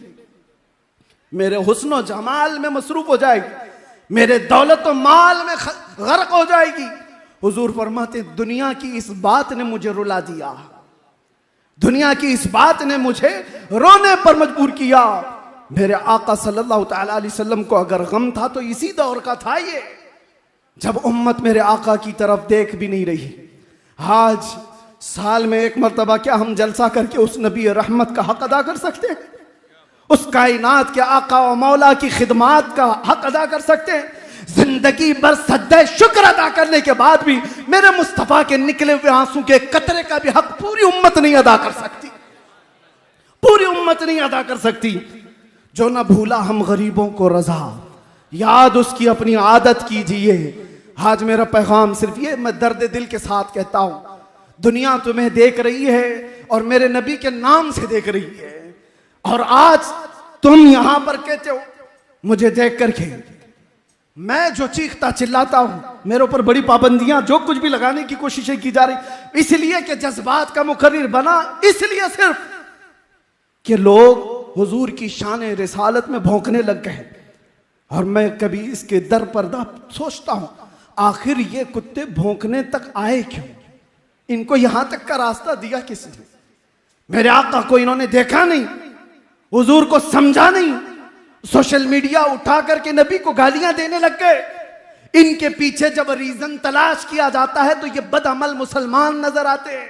मेरे हुस्न और जमाल में मसरूफ हो जाएगी, मेरे दौलत और माल में गर्क हो जाएगी। हुजूर फरमाते दुनिया की इस बात ने मुझे रुला दिया, दुनिया की इस बात ने मुझे रोने पर मजबूर किया। मेरे आका सल्लल्लाहु तआला अलैहि वसल्लम को अगर गम था तो इसी दौर का था ये, जब उम्मत मेरे आका की तरफ देख भी नहीं रही। आज साल में एक मर्तबा क्या हम जलसा करके उस नबी रहमत का हक अदा कर सकते हैं? उस कायनात के आका और मौला की खिदमात का हक अदा कर सकते हैं? जिंदगी भर सज्जे शुक्र अदा करने के बाद भी मेरे मुस्तफा के निकले हुए आंसू के कतरे का भी हक पूरी उम्मत नहीं अदा कर सकती, पूरी उम्मत नहीं अदा कर सकती। जो न भूला हम गरीबों को रजा, याद उसकी अपनी आदत कीजिए। आज मेरा पैगाम सिर्फ ये, मैं दर्द दिल के साथ कहता हूं, दुनिया तुम्हें देख रही है और मेरे नबी के नाम से देख रही है, और आज तुम यहां पर कहते हो मुझे देख करके मैं जो चीखता चिल्लाता हूं, मेरे ऊपर बड़ी पाबंदियां जो कुछ भी लगाने की कोशिशें की जा रही, इसलिए कि जज्बात का मुकर्रिर बना, इसलिए सिर्फ कि लोग हुजूर की शान रिसालत में भौंकने लग गए। और मैं कभी इसके दर पर्दा सोचता हूं, आखिर ये कुत्ते भौंकने तक आए क्यों? इनको यहां तक का रास्ता दिया किसने? मेरे आका को इन्होंने देखा नहीं, हुजूर को समझा नहीं, सोशल मीडिया उठा करके नबी को गालियां देने लग गए। इनके पीछे जब रीजन तलाश किया जाता है तो ये बदअमल मुसलमान नजर आते हैं,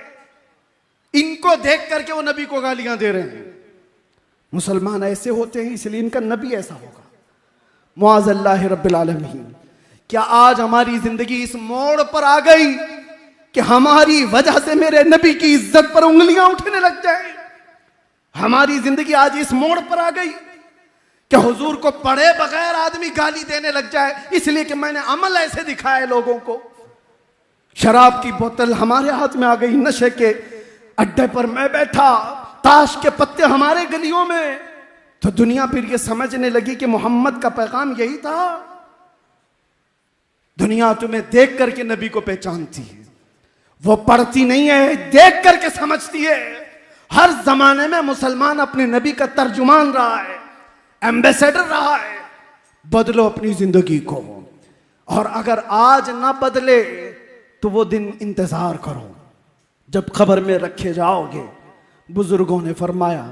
इनको देख करके वो नबी को गालियां दे रहे हैं। मुसलमान ऐसे होते हैं, इसलिए इनका नबी ऐसा होगा। मुआज़ल्लाहि रब्बिल आलमीन, क्या आज हमारी जिंदगी इस मोड़ पर आ गई कि हमारी वजह से मेरे नबी की इज्जत पर उंगलियां उठने लग जाए? हमारी जिंदगी आज इस मोड़ पर आ गई कि हुजूर को पढ़े बगैर आदमी गाली देने लग जाए, इसलिए कि मैंने अमल ऐसे दिखाए लोगों को। शराब की बोतल हमारे हाथ में आ गई, नशे के अड्डे पर मैं बैठा, ताश के पत्ते हमारे गलियों में, तो दुनिया फिर ये समझने लगी कि मोहम्मद का पैगाम यही था। दुनिया तुम्हें देख करके नबी को पहचानती है, वो पढ़ती नहीं है, देख करके समझती है। हर जमाने में मुसलमान अपने नबी का तर्जुमान रहा है, एम्बेसडर रहा है। बदलो अपनी जिंदगी को, और अगर आज ना बदले तो वो दिन इंतजार करो जब खबर में रखे जाओगे। बुजुर्गों ने फरमाया,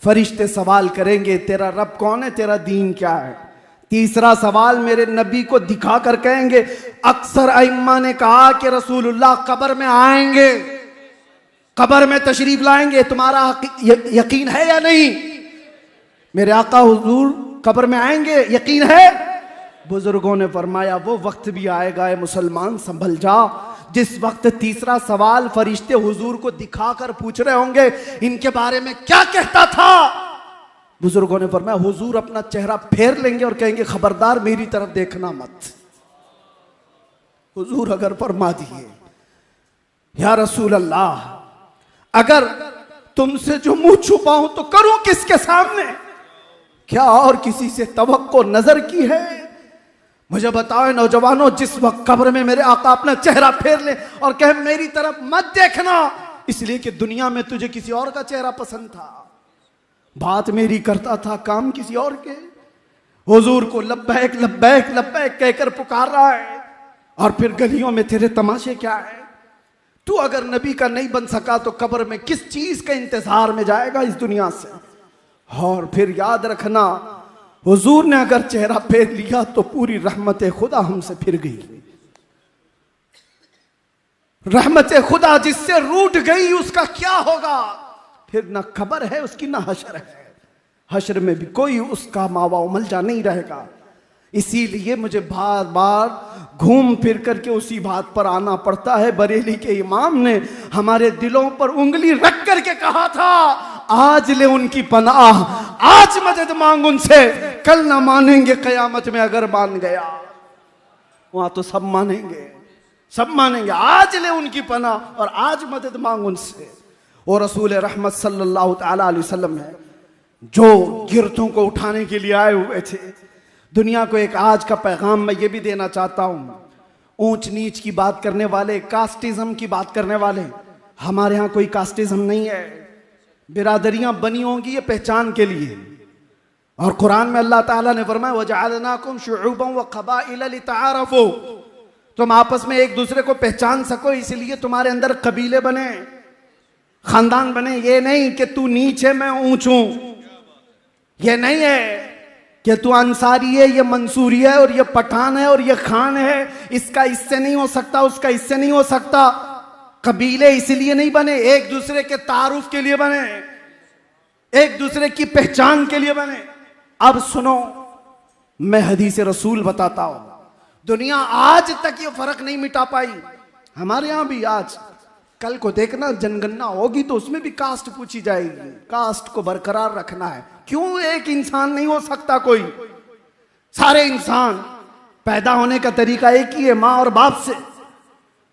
फरिश्ते सवाल करेंगे तेरा रब कौन है, तेरा दीन क्या है। तीसरा सवाल मेरे नबी को दिखा कर कहेंगे। अक्सर अइम्मा ने कहा कि रसूलुल्लाह कब्र में आएंगे, कब्र में तशरीफ लाएंगे, तुम्हारा यकीन है या नहीं? मेरे आका हुजूर कब्र में आएंगे, यकीन है? बुजुर्गों ने फरमाया वो वक्त भी आएगा मुसलमान, संभल जा, जिस वक्त तीसरा सवाल फरिश्ते हुजूर को दिखाकर पूछ रहे होंगे इनके बारे में क्या कहता था। बुजुर्गों ने फरमाया हुजूर अपना चेहरा फेर लेंगे और कहेंगे खबरदार मेरी तरफ देखना मत। हुजूर अगर फरमा दिए या रसूल अल्लाह, अगर तुमसे जो मुंह छुपाऊं तो करूं किसके सामने? क्या और किसी से तवक्को नजर की है? मुझे बताओ नौजवानों, जिस वक्त कब्र में मेरे आका अपना चेहरा फेर ले और कहे मेरी तरफ मत देखना, इसलिए कि दुनिया में तुझे किसी और का चेहरा पसंद था, बात मेरी करता था, काम किसी और के। हुजूर को लब्बैक लब्बैक लब्बैक कहकर पुकार रहा है और फिर गलियों में तेरे तमाशे क्या है? तू अगर नबी का नहीं बन सका तो कब्र में किस चीज के इंतजार में जाएगा इस दुनिया से? और फिर याद रखना, हुजूर ने अगर चेहरा फेर लिया तो पूरी रहमत खुदा हमसे फिर गई। रहमत खुदा जिससे रूठ गई उसका क्या होगा? फिर ना खबर है उसकी, ना हशर है। हशर में भी कोई उसका मावा उमलजा नहीं रहेगा। इसीलिए मुझे बार बार घूम फिर करके उसी बात पर आना पड़ता है। बरेली के इमाम ने हमारे दिलों पर उंगली रख करके कहा था, आज ले उनकी पनाह, आज मदद मांग उनसे, कल ना मानेंगे कयामत में अगर मान गया। वहां तो सब मानेंगे, सब मानेंगे। आज ले उनकी पनाह और आज मदद मांग उनसे। और रसूल रहमत सल्लल्लाहु ताला अलैहि वसल्लम है जो गिरतों को उठाने के लिए आए हुए थे। दुनिया को एक आज का पैगाम मैं ये भी देना चाहता हूं। ऊंच नीच की बात करने वाले, कास्टिज्म की बात करने वाले, हमारे यहां कोई कास्टिज्म नहीं है। बिरादरियां बनी होंगी ये पहचान के लिए, और कुरान में अल्लाह ताला ने फरमाया वजअलनाकुम शुउबन व क़बाइल लितआरफू, तुम आपस में एक दूसरे को पहचान सको, इसलिए तुम्हारे अंदर कबीले बने, खानदान बने। ये नहीं कि तू नीच है मैं ऊंच हूं, ये नहीं है कि तू अंसारी है ये मंसूरी है और ये पठान है और ये खान है, इसका इससे नहीं हो सकता, उसका इससे नहीं हो सकता। कबीले इसलिए नहीं बने, एक दूसरे के तारुफ के लिए बने, एक दूसरे की पहचान के लिए बने। अब सुनो, मैं हदीस रसूल बताता हूं। दुनिया आज तक ये फर्क नहीं मिटा पाई। हमारे यहां भी आज कल को देखना जनगणना होगी तो उसमें भी कास्ट पूछी जाएगी। कास्ट को बरकरार रखना है। क्यों एक इंसान नहीं हो सकता कोई? सारे इंसान पैदा होने का तरीका एक ही है, मां और बाप से,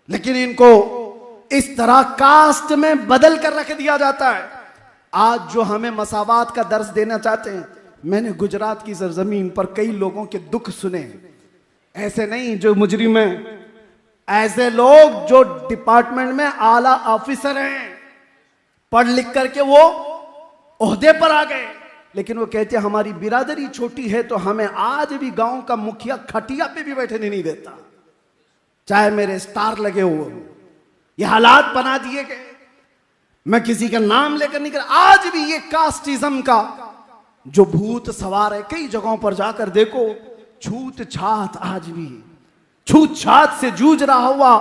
लेकिन इनको इस तरह कास्ट में बदल कर रख दिया जाता है। आज जो हमें मसावात का दर्स देना चाहते हैं, मैंने गुजरात की सरजमीन पर कई लोगों के दुख सुने। ऐसे नहीं जो मुजरिम हैं, ऐसे लोग जो डिपार्टमेंट में आला ऑफिसर हैं, पढ़ लिख करके वो ओहदे पर आ गए, लेकिन वो कहते हैं हमारी बिरादरी छोटी है तो हमें आज भी गांव का मुखिया खटिया पे भी बैठने नहीं देता, चाहे मेरे स्टार लगे हुए। ये हालात बना दिए गए। मैं किसी का नाम लेकर नहीं कर, आज भी ये कास्टिज्म का जो भूत सवार है, कई जगहों पर जाकर देखो, छूत छात आज भी छूत छात से जूझ रहा हुआ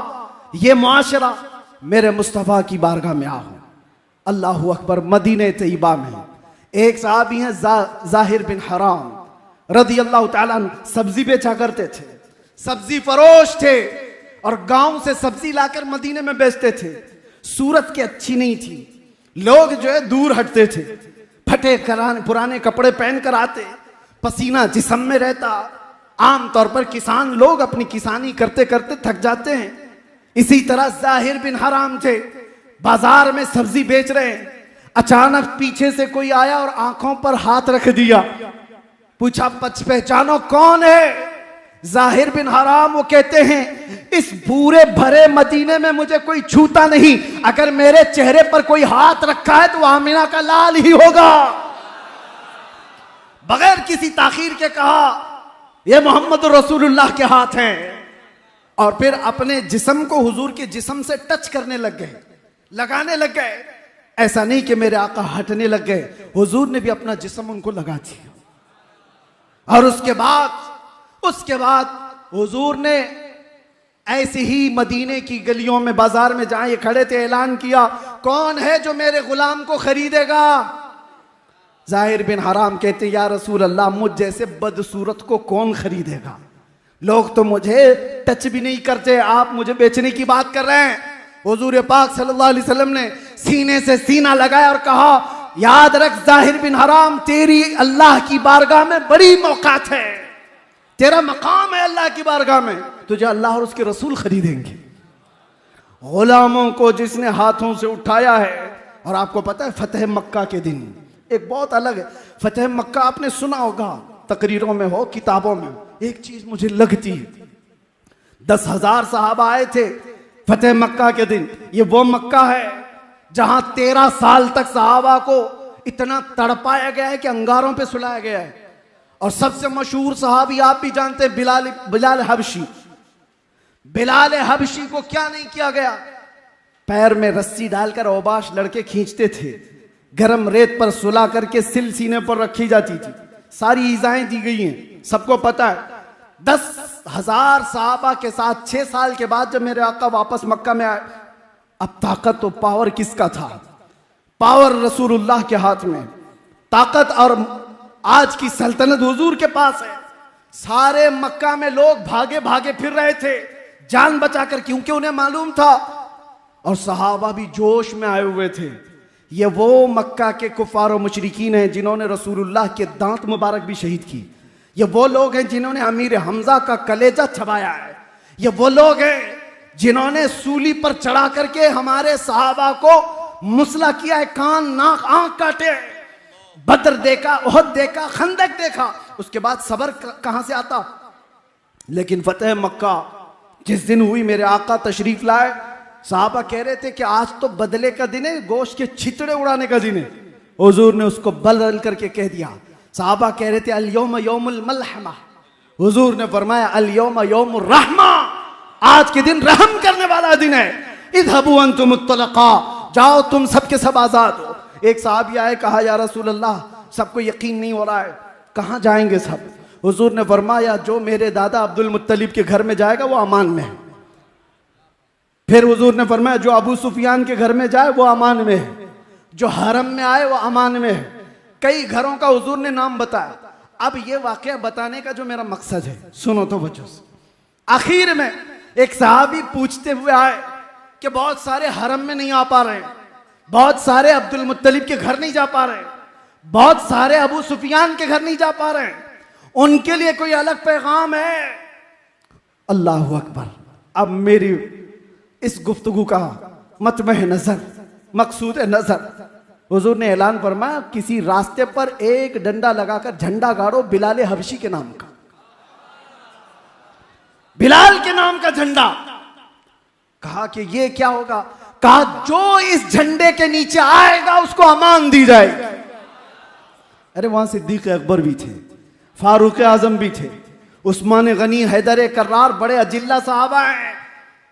ये मुआशरा। मेरे मुस्तफा की बारगाह में आओ, अल्लाहु अकबर। मदीने तैयबा में एक साहबी हैं जाहिर बिन हराम रदी अल्लाह ताला अन्हु, सब्जी बेचा करते थे, सब्जी फरोश थे और गांव से सब्जी लाकर मदीने में बेचते थे। सूरत की अच्छी नहीं थी, लोग जो है दूर हटते थे, फटे पुराने कपड़े पहनकर आते, पसीना जिस्म में रहता। आमतौर पर किसान लोग अपनी किसानी करते करते थक जाते हैं। इसी तरह जाहिर बिन हराम थे, बाजार में सब्जी बेच रहे हैं। अचानक पीछे से कोई आया और आंखों पर हाथ रख दिया, पूछा पहचानो कौन है? जाहिर बिन हराम वो कहते हैं इस पूरे भरे मदीने में मुझे कोई छूता नहीं, अगर मेरे चेहरे पर कोई हाथ रखा है तो आमिना का लाल ही होगा। बगैर किसी ताखीर के कहा ये मोहम्मद रसूलुल्लाह के हाथ हैं, और फिर अपने जिस्म को हुजूर के जिस्म से टच करने लग गए, लगाने लग गए। ऐसा नहीं कि मेरे आका हटने लग गए, हुजूर ने भी अपना जिस्म उनको लगा दिया। और उसके बाद हुजूर ने ऐसे ही मदीने की गलियों में, बाजार में जहां ये खड़े थे, ऐलान किया, कौन है जो मेरे गुलाम को खरीदेगा? जाहिर बिन हराम कहते, या रसूल अल्लाह, मुझ जैसे बदसूरत को कौन खरीदेगा? लोग तो मुझे टच भी नहीं करते, आप मुझे बेचने की बात कर रहे हैं। हुजूर पाक सल्लल्लाहु अलैहि वसल्लम ने सीने से सीना लगाया और कहा, याद रख जाहिर बिन हराम, तेरी अल्लाह की बारगाह में बड़ी मौकात है, तेरा मकाम है अल्लाह की बारगाह में, तुझे अल्लाह और उसके रसूल खरीदेंगे। गुलामों को जिसने हाथों से उठाया है, और आपको पता है फतेह मक्का के दिन एक बहुत अलग है। फतेह मक्का आपने सुना होगा, तकरीरों में हो, किताबों में। एक चीज मुझे लगती है, 10,000 सहाबा आए थे फतेह मक्का के दिन। ये वो मक्का है जहां 13 साल तक सहाबा को इतना तड़पाया गया है कि अंगारों पे सुलाया गया है। और सबसे मशहूर सहाबी आप भी जानते हैं, बिलाल हबशी। बिलाल हबशी को क्या नहीं किया गया? पैर में रस्सी डालकर औबाश लड़के खींचते थे, गरम रेत पर सुला करके सिल सीने पर रखी जाती थी। सारी ईजाएं दी गई हैं, सबको पता है। 10,000 सहाबा के साथ 6 साल के बाद जब मेरे आका वापस मक्का में आए, अब ताकत तो पावर किसका था? पावर रसूलुल्लाह के हाथ में, ताकत और आज की सल्तनत हुजूर के पास है। सारे मक्का में लोग भागे भागे फिर रहे थे जान बचाकर, क्योंकि उन्हें मालूम था, और सहाबा भी जोश में आए हुए थे। ये वो मक्का के कुफार और मुशरिकीन हैं जिन्होंने रसूलुल्लाह के दांत मुबारक भी शहीद की। ये वो लोग हैं जिन्होंने अमीर हमजा का कलेजा चबाया है। ये वो लोग हैं जिन्होंने सूली पर चढ़ा करके हमारे सहाबा को मुसला किया है, कान नाक आंख काटे। बदर देखा, उहद देखा, खंदक देखा, उसके बाद सबर कहां से आता? लेकिन फतेह मक्का जिस दिन हुई, मेरे आका तशरीफ लाए, साहबा कह रहे थे कि आज तो बदले का दिन है, गोश्त के छितड़े उड़ाने का दिन है। हुजूर ने उसको बदल करके कह दिया। साहबा कह रहे थे अल यौम यौमुल मलहमा, हुजूर ने फरमाया अल यौम यौमुर रहमा, आज के दिन रहम करने वाला दिन है। इज़हबू अंतुम तुलका, जाओ तुम सबके सब आजाद हो। एक साहबी आए, कहा या रसूल अल्लाह, सबको यकीन नहीं हो रहा है, कहां जाएंगे सब? हुजूर ने फरमाया जो मेरे दादा अब्दुल मुत्तलिब के घर में जाएगा वो अमान में है। फिर हुजूर ने फरमाया जो अबू सुफियान के घर में जाए वो अमान में है, जो हरम में आए वो अमान में है। कई घरों का हुजूर ने नाम बताया। अब ये वाकया बताने का जो मेरा मकसद है, सुनो तो बच्चों। आखिर में एक सहाबी पूछते हुए आए कि बहुत सारे हरम में नहीं आ पा रहे, बहुत सारे अब्दुल मुत्तलिब के घर नहीं जा पा रहे, बहुत सारे अबू सुफियान के घर नहीं जा पा रहे, उनके लिए कोई अलग पैगाम है? अल्लाह अकबर। अब मेरी इस गुफ्तगू का मतमह नजर, मकसूद नजर, हुजूर ने ऐलान फरमाया किसी रास्ते पर एक डंडा लगाकर झंडा गाड़ो बिलाल हबशी के नाम का, बिलाल के नाम का झंडा। कहा कि ये क्या होगा? कहा जो इस झंडे के नीचे आएगा उसको अमान दी जाएगी। अरे वहां सिद्दीक अकबर भी थे, फारूक आजम भी थे, उस्मान गनी, हैदर कर्रार, बड़े अजिल्ला साहबा हैं।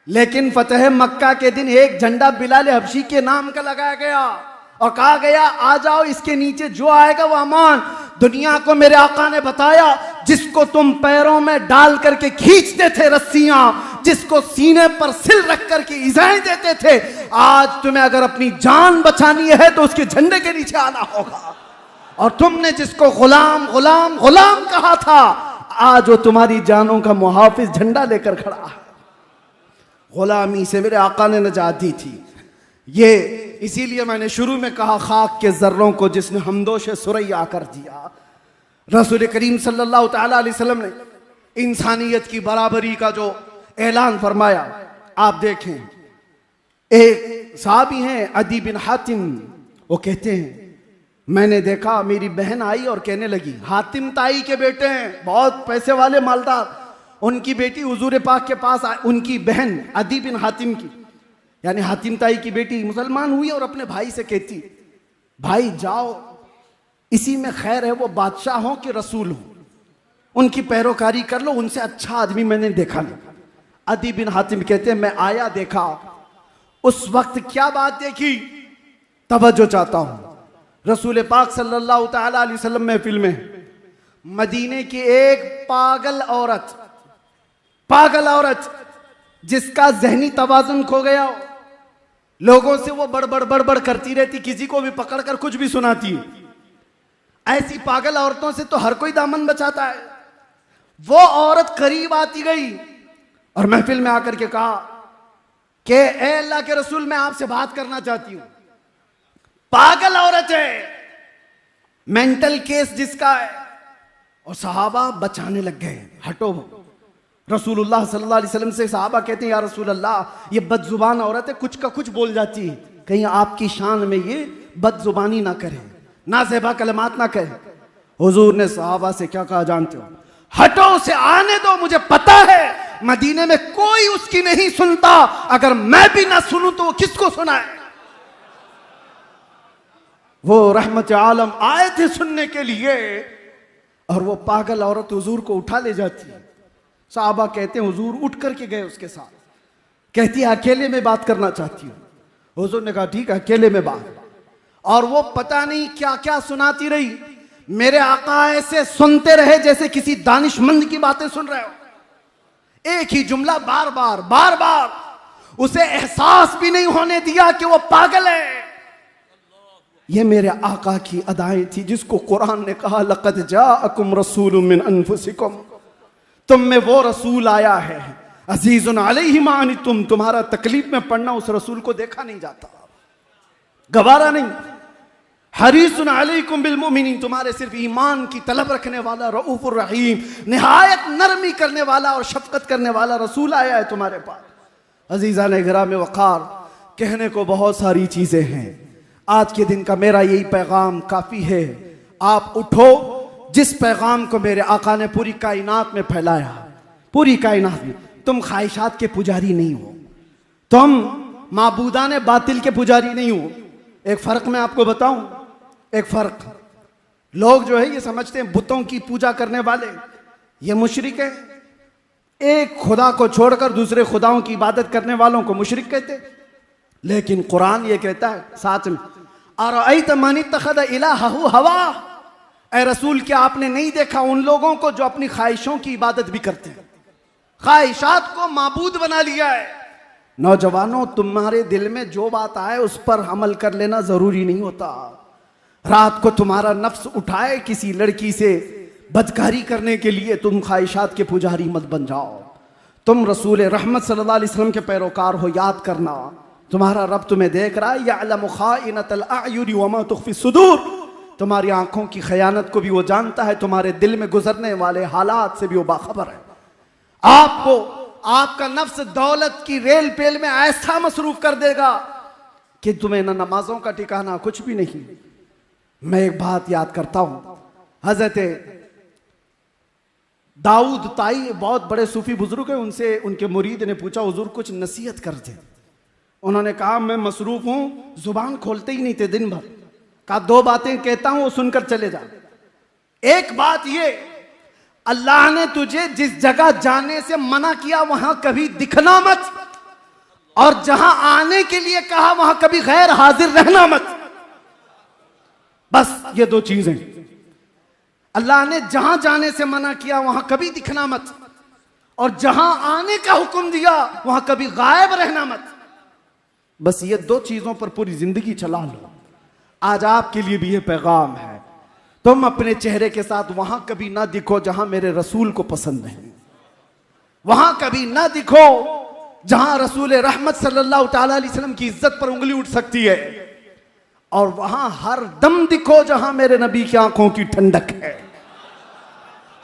लेकिन फतेह मक्का के दिन एक झंडा बिलाल हबशी के नाम का लगाया गया और कहा गया आ जाओ, इसके नीचे जो आएगा वो अमान। दुनिया को मेरे आका ने बताया जिसको तुम पैरों में डाल करके खींचते थे रस्सियां, जिसको सीने पर सिल रख करके इजाएं देते थे, आज तुम्हें अगर अपनी जान बचानी है तो उसके झंडे के नीचे आना होगा। और तुमने जिसको गुलाम गुलाम गुलाम कहा था, आज वो तुम्हारी जानों का मुहाफिज झंडा लेकर खड़ा है। गुलामी से मेरे आका ने नजात दी थी। ये इसीलिए मैंने शुरू में कहा खाक के जर्रों को जिसने हमदोश सुरैया कर दिया। रसूल करीम सल्लल्लाहु तआला अलैहि वसल्लम ने इंसानियत की बराबरी का जो ऐलान फरमाया, आप देखें। एक साहबी हैं अदी बिन हातिम, वो कहते हैं मैंने देखा मेरी बहन आई और कहने लगी, हातिम ताई के बेटे हैं, बहुत पैसे वाले मालदार, उनकी बेटी हुजूर पाक के पास उनकी बहन अदी बिन हातिम की, यानी हातिम ताई की बेटी मुसलमान हुई और अपने भाई से कहती, भाई जाओ, इसी में खैर है, वो बादशाह हो कि रसूल हो, उनकी पैरोकारी कर लो, उनसे अच्छा आदमी मैंने देखा नहीं। अदी बिन हातिम कहते हैं मैं आया, देखा, उस वक्त क्या बात देखी, तवज्जो चाहता हूं। रसूल पाक सल्लल्लाहु तआला अलैहि वसल्लम महफिल में मदीने की एक पागल औरत जिसका जहनी तवाजुन खो गया हो, लोगों से वो बड़बड़ करती रहती, किसी को भी पकड़कर कुछ भी सुनाती। ऐसी पागल औरतों से तो हर कोई दामन बचाता है। वो औरत करीब आती गई और महफिल में आकर के कहा कि ए अल्लाह के रसूल, मैं आपसे बात करना चाहती हूं। पागल औरत है, मेंटल केस जिसका है। और सहाबा बचाने लग गए, हटो। रसूलुल्लाह सल्लल्लाहु अलैहि वसल्लम से सहाबा कहते हैं, या रसूल अल्लाह, ये बदजुबान औरत है, कुछ का कुछ बोल जाती है, कहीं आपकी शान में ये बदजुबानी ना करे, नाज़ेबा कलमात ना कहे। हुजूर ने सहाबा से क्या कहा जानते हो? हटो, उसे आने दो, मुझे पता है मदीने में कोई उसकी नहीं सुनता, अगर मैं भी ना सुनूं तो वो किसको सुनाए? वो रहमत आलम आए थे सुनने के लिए, और वो पागल औरत हुजूर को उठा ले जाती है। साहबा कहते हैं हुजूर उठ करके गए उसके साथ, कहती है अकेले में बात करना चाहती हूँ। हुजूर ने कहा ठीक है, अकेले में बात। और वो पता नहीं क्या क्या सुनाती रही। मेरे आका ऐसे सुनते रहे जैसे किसी दानिशमंद की बातें सुन रहे हो। एक ही जुमला बार बार उसे एहसास भी नहीं होने दिया कि वो पागल है। ये मेरे आका की अदाएं थी जिसको कुरान ने कहा लक़द जाअकुम रसूलुम मिन अनफुसिकुम, तुम में वो रसूल आया है अजीजुन अलैहि मा अनितुम, तुम्हारा तकलीफ में पड़ना उस रसूल को देखा नहीं जाता, गवारा नहीं। हरीसुन अलैकुम बिल मुमिनीन, तुम्हारे सिर्फ ईमान की तलब रखने वाला, रऊफुर रहीम, निहायत नरमी करने वाला और शफकत करने वाला रसूल आया है तुम्हारे पास। अजीज़ान गिराम वक़ार, कहने को बहुत सारी चीजें हैं, आज के दिन का मेरा यही पैगाम काफी है। आप उठो, जिस पैगाम को मेरे आका ने पूरी कायनात में फैलाया, पूरी कायनात में। तुम ख्वाहिशात के पुजारी नहीं हो, तुम माबूदाने बातिल के पुजारी नहीं हो। एक फर्क मैं आपको बताऊं, एक फर्क, लोग जो है ये समझते हैं बुतों की पूजा करने वाले ये मुशरिक है, एक खुदा को छोड़कर दूसरे खुदाओं की इबादत करने वालों को मुशरिक कहते। लेकिन कुरान ये कहता है साथ में, अरअयत मन इत्तखज़ इलाहहु हवा, ऐ रसूल क्या आपने नहीं देखा उन लोगों को जो अपनी ख्वाहिशों की इबादत भी करते हैं, ख्वाहिशात को माबूद बना लिया है। नौजवानों, तुम्हारे दिल में जो बात आए उस पर अमल कर लेना जरूरी नहीं होता। रात को तुम्हारा नफ्स उठाए किसी लड़की से बदकारी करने के लिए, तुम ख्वाहिशात के पुजारी मत बन जाओ। तुम रसूल रहमत सल्लल्लाहु अलैहि वसल्लम के पैरोकार हो, याद करना तुम्हारा रब तुम्हें देख रहा है। यअलमु खाइनतल अयुनि वमा तुख्फी सुदूर, तुम्हारी आंखों की खयानत को भी वो जानता है, तुम्हारे दिल में गुजरने वाले हालात से भी वो बाखबर है। आपको आपका नफ्स दौलत की रेल पेल में ऐसा मसरूफ कर देगा कि तुम्हें ना नमाजों का ठिकाना कुछ भी नहीं। मैं एक बात याद करता हूं, हजरत दाऊद ताई बहुत बड़े सूफी बुजुर्ग हैं, उनसे उनके मुरीद ने पूछा हुजूर कुछ नसीहत कर दे। उन्होंने कहा मैं मसरूफ हूं, जुबान खोलते ही नहीं थे दिन भर। कहा दो बातें कहता हूं वो सुनकर चले जा। एक बात ये, अल्लाह ने तुझे जिस जगह जाने से मना किया वहां कभी दिखना मत, और जहां आने के लिए कहा वहां कभी गैर हाजिर रहना मत। बस ये दो चीजें। अल्लाह ने जहां जाने से मना किया वहां कभी दिखना मत, और जहां आने का हुक्म दिया वहां कभी गायब रहना मत। बस ये दो चीजों पर पूरी जिंदगी चला लो। आज आपके लिए भी ये पैगाम है, तुम अपने चेहरे के साथ वहां कभी ना दिखो जहां मेरे रसूल को पसंद नहीं, वहां कभी ना दिखो जहां रसूल रहमत सल्लल्लाहु तआला अलैहि वसल्लम की इज्जत पर उंगली उठ सकती है, और वहां हर दम दिखो जहां मेरे नबी की आंखों की ठंडक है।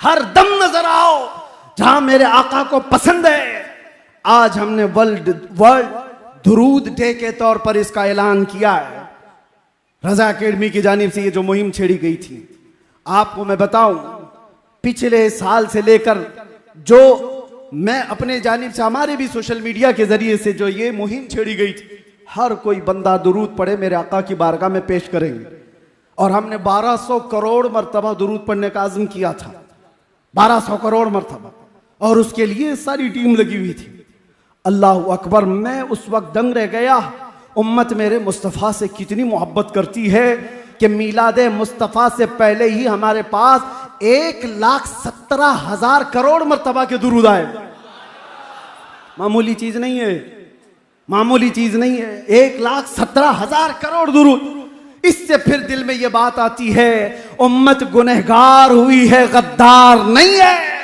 हर दम नजर आओ जहां मेरे आका को पसंद है। आज हमने वर्ल्ड दुरूद डे के तौर पर इसका ऐलान किया है। रजा अकेडमी की जानिब से ये जो मुहिम छेड़ी गई थी, आपको मैं बताऊं, पिछले साल से लेकर जो मैं अपने जानिब से, हमारे भी सोशल मीडिया के जरिए से जो ये मुहिम छेड़ी गई थी, हर कोई बंदा दुरूद पढ़े मेरे आका की बारगाह में पेश करेंगे। और हमने 1200 करोड़ मरतबा दुरूद पढ़ने का आज़म किया था, 1200 करोड़ मरतबा, और उसके लिए सारी टीम लगी हुई थी। अल्लाह अकबर, मैं उस वक्त दंग रह गया। उम्मत मेरे मुस्तफ़ा से कितनी मोहब्बत करती है कि मीलाद मुस्तफ़ा से पहले ही हमारे पास 1,17,000 करोड़ मर्तबा के दुरूद आए। मामूली चीज नहीं है, मामूली चीज नहीं है। 1,17,000 करोड़ दुरूद। इससे फिर दिल में यह बात आती है, उम्मत गुनहगार हुई है, गद्दार नहीं है।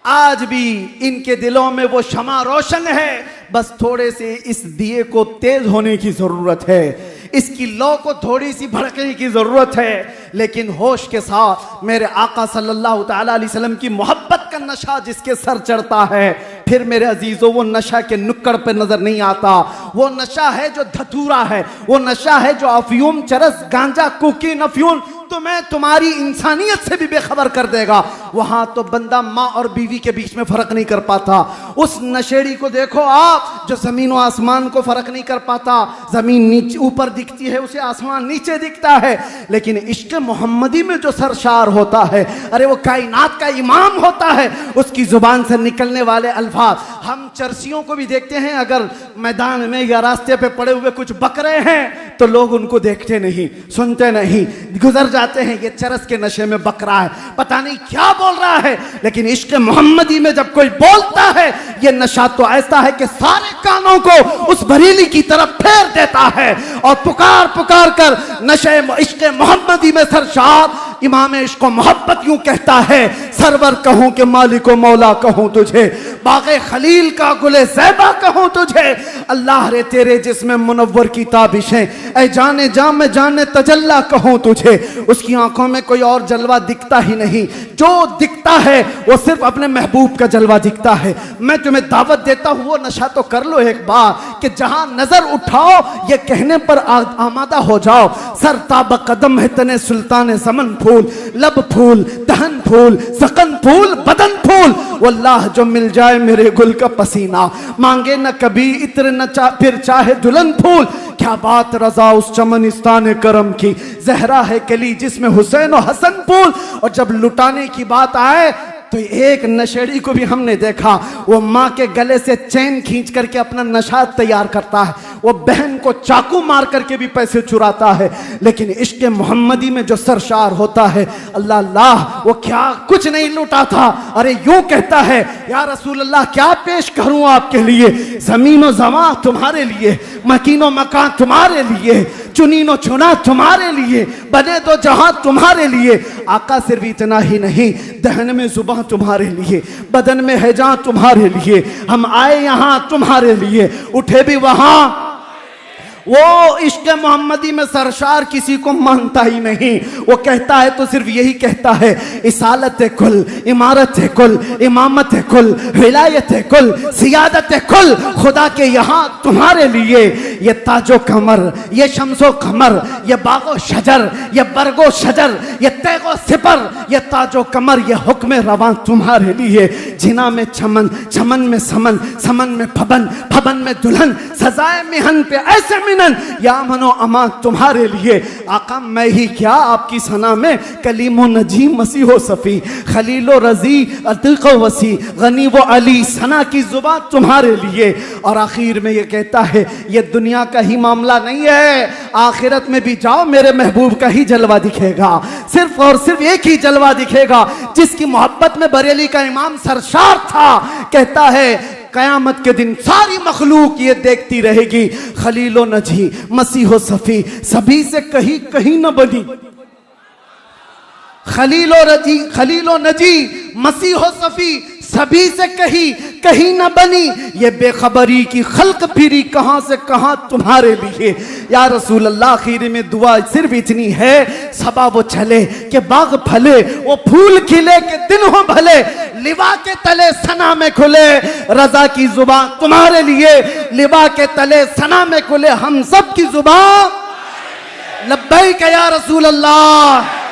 आज भी इनके दिलों में वो शमा रोशन है, बस थोड़े से इस दिए को तेज होने की जरूरत है, इसकी लौ को थोड़ी सी भड़कने की जरूरत है। लेकिन होश के साथ मेरे आका सल्लल्लाहु ताला अलैहि वसल्लम की मोहब्बत का नशा जिसके सर चढ़ता है, फिर मेरे अजीजों वो नशा के नुक्कड़ पे नजर नहीं आता। वो नशा है जो धतूरा है, वो नशा है जो अफयूम, चरस, गांजा, कुकी, अफयूम तुम्हें तुम्हारी इंसानियत से भी बेखबर कर देगा। वहां तो बंदा माँ और बीवी के बीच में फर्क नहीं कर पाता। उस नशेड़ी को देखो आप, जो जमीन और आसमान को फर्क नहीं कर पाता। जमीन नीचे ऊपर दिखती है उसे, आसमान नीचे दिखता है। लेकिन इश्क मोहम्मदी में जो सरशार होता है, अरे वो कायनात का इमाम होता है। उसकी जुबान से निकलने वाले अल्फाज, हम चरसियों को भी देखते हैं, अगर मैदान में या रास्ते पे पड़े हुए कुछ बकरे हैं तो लोग उनको देखते नहीं, सुनते नहीं, गुजर जाते हैं, ये चरस के नशे में बकरा है, पता नहीं क्या बोल रहा है। लेकिन इश्क मोहम्मदी में जब कोई बोलता है, ये नशा तो ऐसा है कि सारे कानों को उस बरेली की तरफ फेर देता है। और पुकार पुकार कर नशे इश्क मोहम्मदी में सरशार इमाम इश्क मोहब्बत यूं कहता है, सरवर कहूं कि मालिक मौला कहूं तुझे, बाग़े खलील का गुले ज़ैबा कहूं तुझे, अल्लाह रे तेरे जिस्म मुनव्वर की ताबिशें, ऐ जाने जा मैं जाने तजल्ला कहूं तुझे। उसकी आंखों में कोई और जलवा दिखता ही नहीं, जो दिखता है वो सिर्फ अपने महबूब का जलवा दिखता है। मैं तुम्हें दावत देता हूं, वो नशा तो कर लो एक बार कि जहां नजर उठाओ ये कहने पर आमादा हो जाओ, सर ताब कदम है तने सुल्तान ज़मन फूल, लब फूल, दहन फूल, सकन फूल, बदन फूल, वल्लाह जो मिल जाए मेरे गुल का पसीना, मांगे न कभी इत्र न फिर चाहे दुल्हन फूल। क्या बात रजा उस चमनिस्तान करम की, जहरा है कली जिसमें हुसैन और हसन फूल। और जब लुटाने की बात आए तो एक नशेड़ी को भी हमने देखा, वो माँ के गले से चैन खींच करके अपना नशा तैयार करता है, वो बहन को चाकू मार करके भी पैसे चुराता है। लेकिन इश्क मोहम्मदी में जो सरशार होता है, अल्लाह अल्लाह, वो क्या कुछ नहीं लूटा था। अरे यूं कहता है, या रसूल अल्लाह क्या पेश करूं आपके लिए, जमीनो जमा तुम्हारे लिए, मकीनो मकान तुम्हारे लिए, चुनीनो चुना तुम्हारे लिए, बने दो जहां तुम्हारे लिए। आका सिर्फ इतना ही नहीं, दहन में जुबान तुम्हारे लिए, बदन में है जान तुम्हारे लिए, हम आए यहां तुम्हारे लिए, उठे भी वहां। वो इश्क मोहम्मदी में सरशार किसी को मानता ही नहीं। वो कहता है तो सिर्फ यही कहता है, इसालत कुल, इमारत कुल, इमामत कुल, विलायत कुल, सियादत कुल, खुदा के यहाँ तुम्हारे लिए। ये ताजो कमर, ये शम्सो कमर, ये बागो शजर, ये बरगो शजर, ये तैगो सिपर, ये ताजो कमर, ये हुक्म रवां तुम्हारे लिए। जिना में चमन, चमन में समन, समन में फबन, फबन में दुल्हन, सजाए मिहन पे ऐसे या मनो अमा तुम्हारे लिए। आका मैं ही क्या आपकी सना में, कलीमो नजी मसीहो सफ़ी, खलीलो रजी अतिक़ो वसी, गनी वो अली, सना की जुबान तुम्हारे लिए। और आखिर में ये कहता है, ये दुनिया का ही मामला नहीं है, आखिरत में भी जाओ मेरे महबूब का ही जलवा दिखेगा। सिर्फ और सिर्फ एक ही जलवा दिखेगा जिसकी मोहब्बत में बरेली का इमाम सरशार था। कहता है कयामत के दिन सारी मखलूक ये देखती रहेगी, खलीलो नजी मसीहो सफ़ी, सभी से कहीं कहीं न बनी, खलीलो नजी मसीहो सफ़ी, सभी से कहीं कहीं न बनी। ये बेखबरी की खल्क फिरी कहां से कहां तुम्हारे लिए। या रसूल अल्लाह आखिर में दुआ सिर्फ इतनी है, सबा वो चले कि बाग फले, वो फूल खिले के दिन हो भले, लिवा के तले सना में खुले, रजा की जुबान तुम्हारे लिए, लिवा के तले सना में खुले हम सब की जुबान लब्बैक या रसूल अल्लाह।